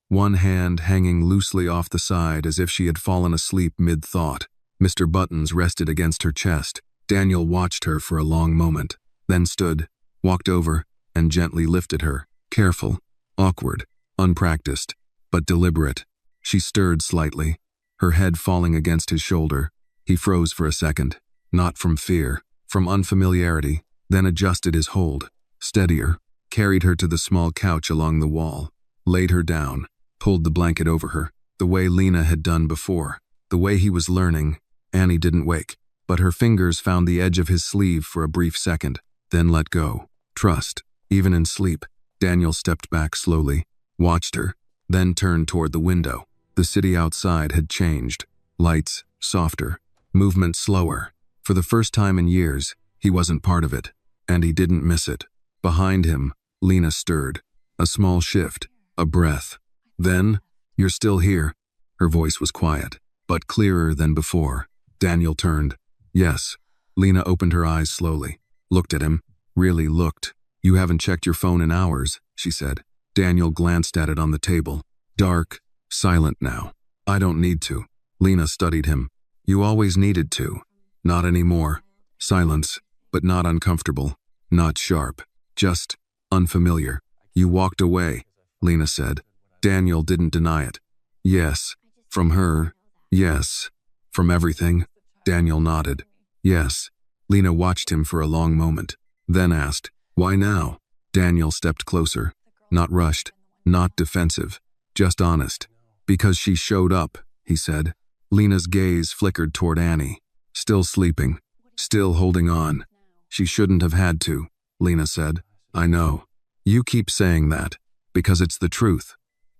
one hand hanging loosely off the side as if she had fallen asleep mid-thought. Mr. Buttons rested against her chest. Daniel watched her for a long moment, then stood, walked over, and gently lifted her. Careful, awkward, unpracticed, but deliberate. She stirred slightly, her head falling against his shoulder. He froze for a second, not from fear, from unfamiliarity, then adjusted his hold. Steadier, carried her to the small couch along the wall, laid her down, pulled the blanket over her, the way Lena had done before, the way he was learning. Annie didn't wake, but her fingers found the edge of his sleeve for a brief second, then let go. Trust, even in sleep. Daniel stepped back slowly, watched her, then turned toward the window. The city outside had changed. Lights, softer, movement slower. For the first time in years, he wasn't part of it, and he didn't miss it. Behind him, Lena stirred. A small shift, a breath. Then, "You're still here." Her voice was quiet, but clearer than before. Daniel turned. "Yes." Lena opened her eyes slowly, looked at him, really looked. "You haven't checked your phone in hours," she said. Daniel glanced at it on the table. Dark, silent now. "I don't need to." Lena studied him. "You always needed to." "Not anymore." Silence, but not uncomfortable, not sharp, just unfamiliar. "You walked away," Lena said. Daniel didn't deny it. "Yes." From her. "Yes." From everything. Daniel nodded. "Yes." Lena watched him for a long moment, then asked, "Why now?" Daniel stepped closer. Not rushed, not defensive, just honest. "Because she showed up," he said. Lena's gaze flickered toward Annie. Still sleeping, still holding on. "She shouldn't have had to," Lena said. "I know. You keep saying that, because it's the truth."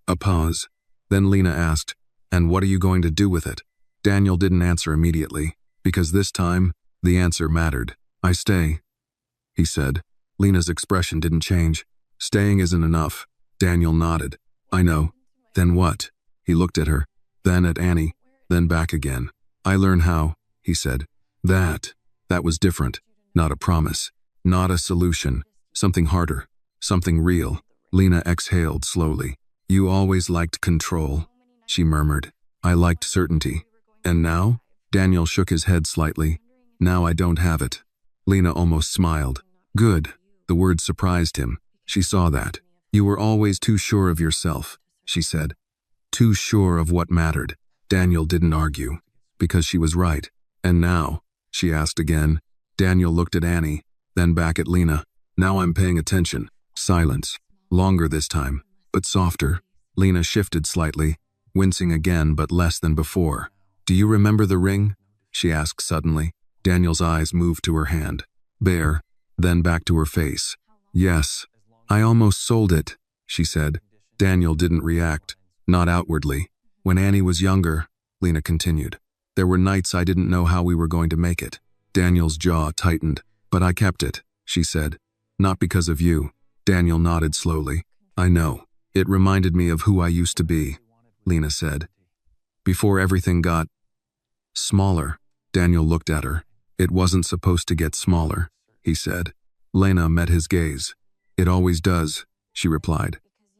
A pause. Then Lena asked, "And what are you going to do with it?" Daniel didn't answer immediately, because this time, the answer mattered. "I stay," he said. Lena's expression didn't change. "Staying isn't enough." Daniel nodded. "I know." "Then what?" He looked at her, then at Annie, then back again. "I learn how," he said. That was different. Not a promise, not a solution, something harder, something real. Lena exhaled slowly. "You always liked control," she murmured. "I liked certainty. And now?" Daniel shook his head slightly. "Now I don't have it." Lena almost smiled. "Good." The word surprised him. She saw that. "You were always too sure of yourself," she said. Too sure of what mattered. Daniel didn't argue, because she was right. "And now?" she asked again. Daniel looked at Annie, then back at Lena. "Now I'm paying attention." Silence. Longer this time, but softer. Lena shifted slightly, wincing again but less than before. "Do you remember the ring?" she asked suddenly. Daniel's eyes moved to her hand. Bare, then back to her face. "Yes. I almost sold it," she said. Daniel didn't react, not outwardly. "When Annie was younger," Lena continued, "there were nights I didn't know how we were going to make it." Daniel's jaw tightened. "But I kept it," she said. "Not because of you." Daniel nodded slowly. "I know. It reminded me of who I used to be," Lena said. "Before everything got smaller." Daniel looked at her. "It wasn't supposed to get smaller," he said. Lena met his gaze. "It always does," she replied.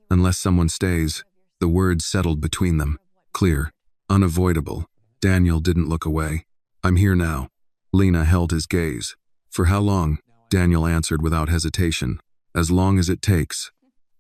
"Unless someone stays." The words settled between them. Clear. Unavoidable. Daniel didn't look away. "I'm here now." Lena held his gaze. "For how long?" Daniel answered without hesitation. "As long as it takes."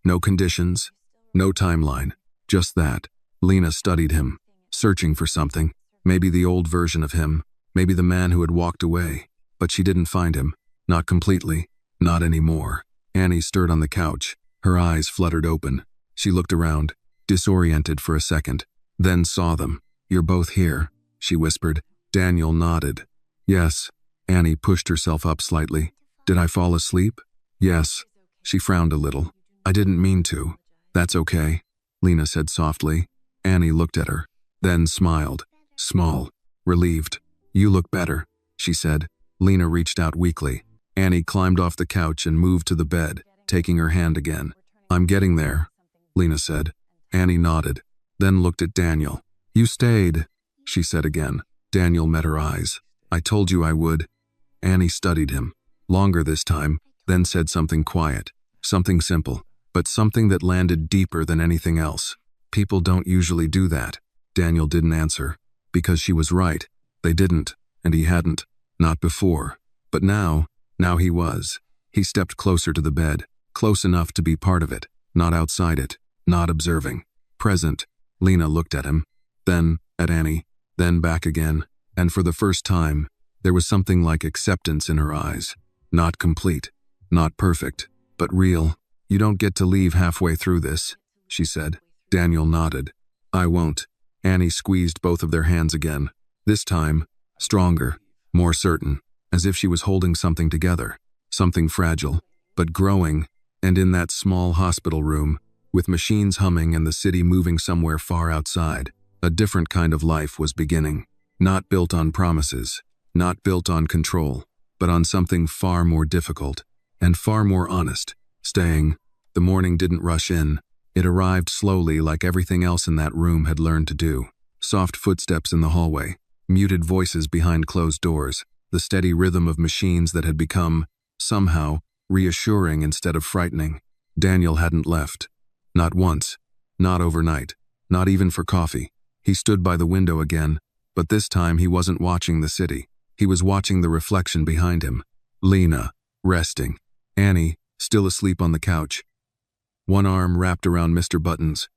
No conditions. No timeline. Just that. Lena studied him, searching for something. Maybe the old version of him. Maybe the man who had walked away. But she didn't find him. Not completely. Not anymore. Annie stirred on the couch. Her eyes fluttered open. She looked around, disoriented for a second, then saw them. "You're both here," she whispered. Daniel nodded. "Yes." Annie pushed herself up slightly. "Did I fall asleep?" "Yes." She frowned a little. "I didn't mean to." "That's okay," Lena said softly. Annie looked at her, then smiled. Small, relieved. "You look better," she said. Lena reached out weakly. Annie climbed off the couch and moved to the bed, taking her hand again. "I'm getting there," Lena said. Annie nodded, then looked at Daniel. "You stayed," she said again. Daniel met her eyes. I told you I would. Annie studied him, longer this time, then said something quiet, something simple, but something that landed deeper than anything else. People don't usually do that. Daniel didn't answer, because she was right. They didn't, and he hadn't, not before. But now he was. He stepped closer to the bed, close enough to be part of it, not outside it, not observing. Present. Lena looked at him, then at Annie, then back again, and for the first time, there was something like acceptance in her eyes. Not complete, not perfect, but real. You don't get to leave halfway through this, she said. Daniel nodded. I won't. Annie squeezed both of their hands again. This time, stronger, more certain, as if she was holding something together, something fragile, but growing, and in that small hospital room, with machines humming and the city moving somewhere far outside, a different kind of life was beginning. Not built on promises, not built on control, but on something far more difficult and far more honest. Staying. The morning didn't rush in. It arrived slowly, like everything else in that room had learned to do. Soft footsteps in the hallway, muted voices behind closed doors, the steady rhythm of machines that had become, somehow, reassuring instead of frightening. Daniel hadn't left. Not once. Not overnight. Not even for coffee. He stood by the window again, but this time he wasn't watching the city. He was watching the reflection behind him. Lena, resting. Annie, still asleep on the couch. One arm wrapped around Mr. Button's.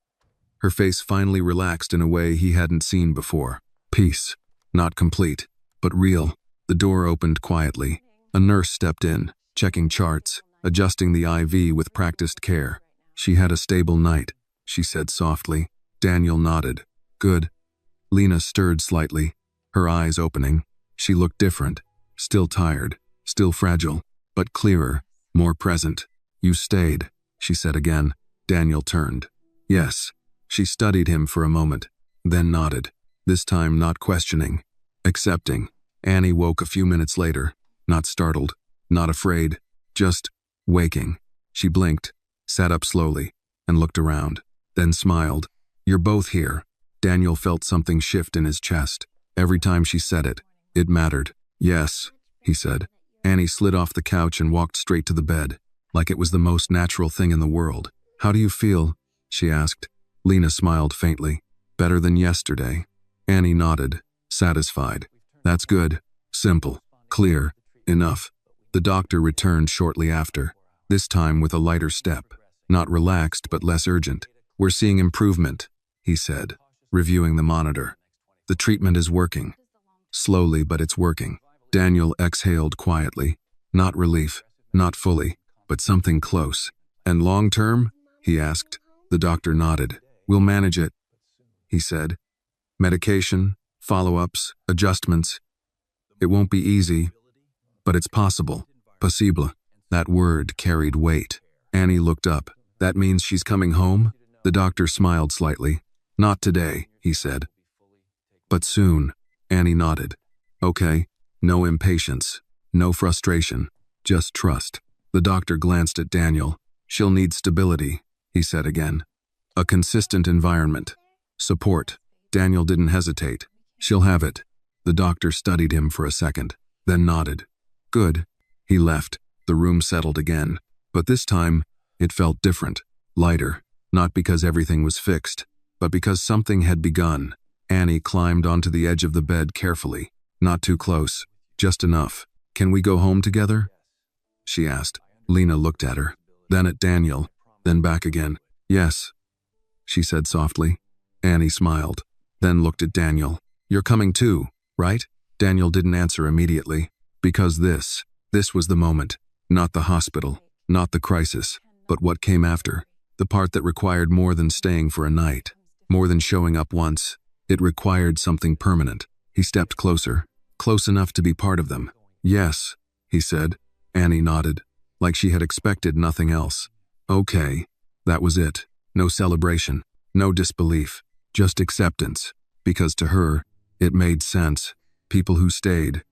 Her face finally relaxed in a way he hadn't seen before. Peace. Not complete, but real. The door opened quietly. A nurse stepped in, checking charts, adjusting the IV with practiced care. She had a stable night, she said softly. Daniel nodded. Good. Lena stirred slightly, her eyes opening. She looked different, still tired, still fragile, but clearer, more present. You stayed, she said again. Daniel turned. Yes. She studied him for a moment, then nodded, this time not questioning, accepting. Annie woke a few minutes later, not startled, not afraid, just waking. She blinked, sat up slowly, and looked around, then smiled. You're both here. Daniel felt something shift in his chest. Every time she said it, it mattered. Yes, he said. Annie slid off the couch and walked straight to the bed, like it was the most natural thing in the world. How do you feel? She asked. Lena smiled faintly. Better than yesterday. Annie nodded, satisfied. That's good. Simple. Clear. Enough. The doctor returned shortly after, this time with a lighter step. Not relaxed, but less urgent. We're seeing improvement, he said, reviewing the monitor. The treatment is working. Slowly, but it's working. Daniel exhaled quietly. Not relief, not fully, but something close. And long term? He asked. The doctor nodded. We'll manage it, he said. Medication, follow-ups, adjustments. It won't be easy, but it's possible. Possible. That word carried weight. Annie looked up. That means she's coming home? The doctor smiled slightly. Not today, he said. But soon. Annie nodded. Okay. No impatience. No frustration. Just trust. The doctor glanced at Daniel. She'll need stability, he said again. A consistent environment. Support. Daniel didn't hesitate. She'll have it. The doctor studied him for a second, then nodded. Good. He left. The room settled again. But this time, it felt different, lighter, not because everything was fixed, but because something had begun. Annie climbed onto the edge of the bed carefully. Not too close. Just enough. Can we go home together? She asked. Lena looked at her, then at Daniel, then back again. Yes, she said softly. Annie smiled, then looked at Daniel. You're coming too, right? Daniel didn't answer immediately. Because this was the moment. Not the hospital, not the crisis, but what came after. The part that required more than staying for a night, more than showing up once. It required something permanent. He stepped closer, close enough to be part of them. Yes, he said. Annie nodded, like she had expected nothing else. Okay, that was it. No celebration, no disbelief, just acceptance. Because to her, it made sense. People who stayed.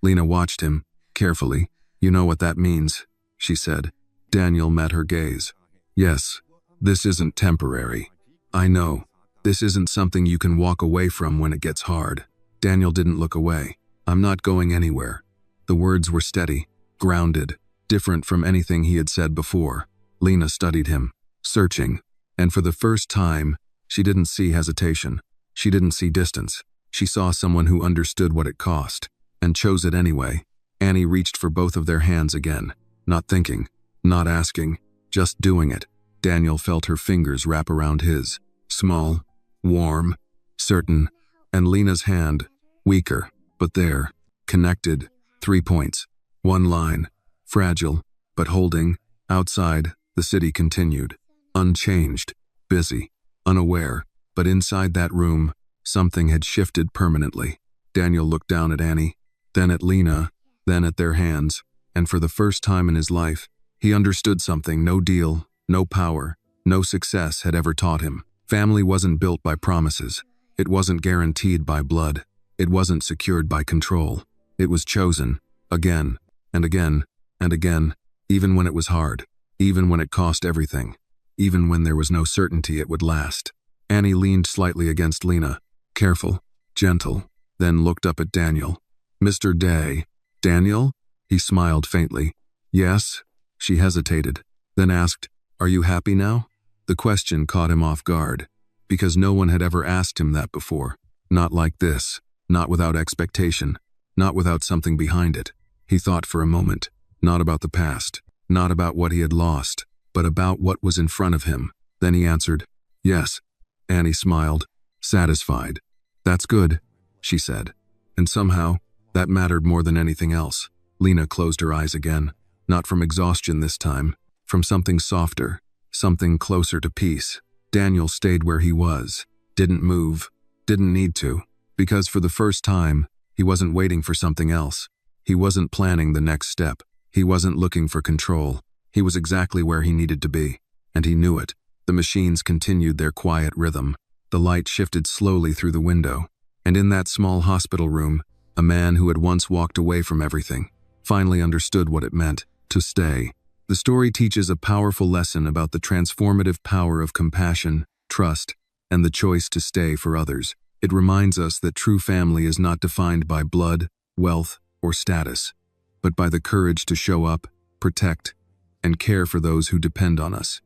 Lena watched him, carefully. You know what that means, she said. Daniel met her gaze. Yes, this isn't temporary. I know. This isn't something you can walk away from when it gets hard. Daniel didn't look away. I'm not going anywhere. The words were steady, grounded, different from anything he had said before. Lena studied him, searching, and for the first time, she didn't see hesitation. She didn't see distance. She saw someone who understood what it cost, and chose it anyway. Annie reached for both of their hands again, not thinking, not asking, just doing it. Daniel felt her fingers wrap around his, small, warm, certain, and Lena's hand, weaker, but there, connected, 3 points, one line, fragile, but holding. Outside, the city continued, unchanged, busy, unaware, but inside that room, something had shifted permanently. Daniel looked down at Annie, then at Lena, then at their hands, and for the first time in his life, he understood something no deal, no power, no success had ever taught him. Family wasn't built by promises. It wasn't guaranteed by blood. It wasn't secured by control. It was chosen, again, and again, and again, even when it was hard, even when it cost everything, even when there was no certainty it would last. Annie leaned slightly against Lena, careful, gentle, then looked up at Daniel. Mr. Day. Daniel? He smiled faintly. Yes. She hesitated, then asked, Are you happy now? The question caught him off guard, because no one had ever asked him that before. Not like this, not without expectation, not without something behind it. He thought for a moment, not about the past, not about what he had lost, but about what was in front of him. Then he answered, Yes. Annie smiled, satisfied. That's good, she said. And somehow, that mattered more than anything else. Lena closed her eyes again, not from exhaustion this time, from something softer, something closer to peace. Daniel stayed where he was, didn't move, didn't need to, because for the first time, he wasn't waiting for something else. He wasn't planning the next step. He wasn't looking for control. He was exactly where he needed to be, and he knew it. The machines continued their quiet rhythm. The light shifted slowly through the window, and in that small hospital room, a man who had once walked away from everything finally understood what it meant to stay. The story teaches a powerful lesson about the transformative power of compassion, trust, and the choice to stay for others. It reminds us that true family is not defined by blood, wealth, or status, but by the courage to show up, protect, and care for those who depend on us.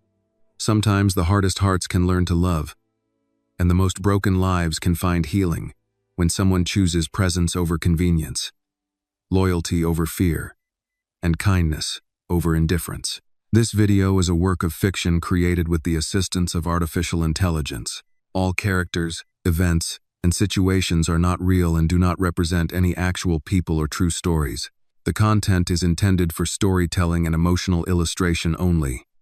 Sometimes the hardest hearts can learn to love, and the most broken lives can find healing when someone chooses presence over convenience, loyalty over fear, and kindness over indifference. This video is a work of fiction created with the assistance of artificial intelligence. All characters, events, and situations are not real and do not represent any actual people or true stories. The content is intended for storytelling and emotional illustration only.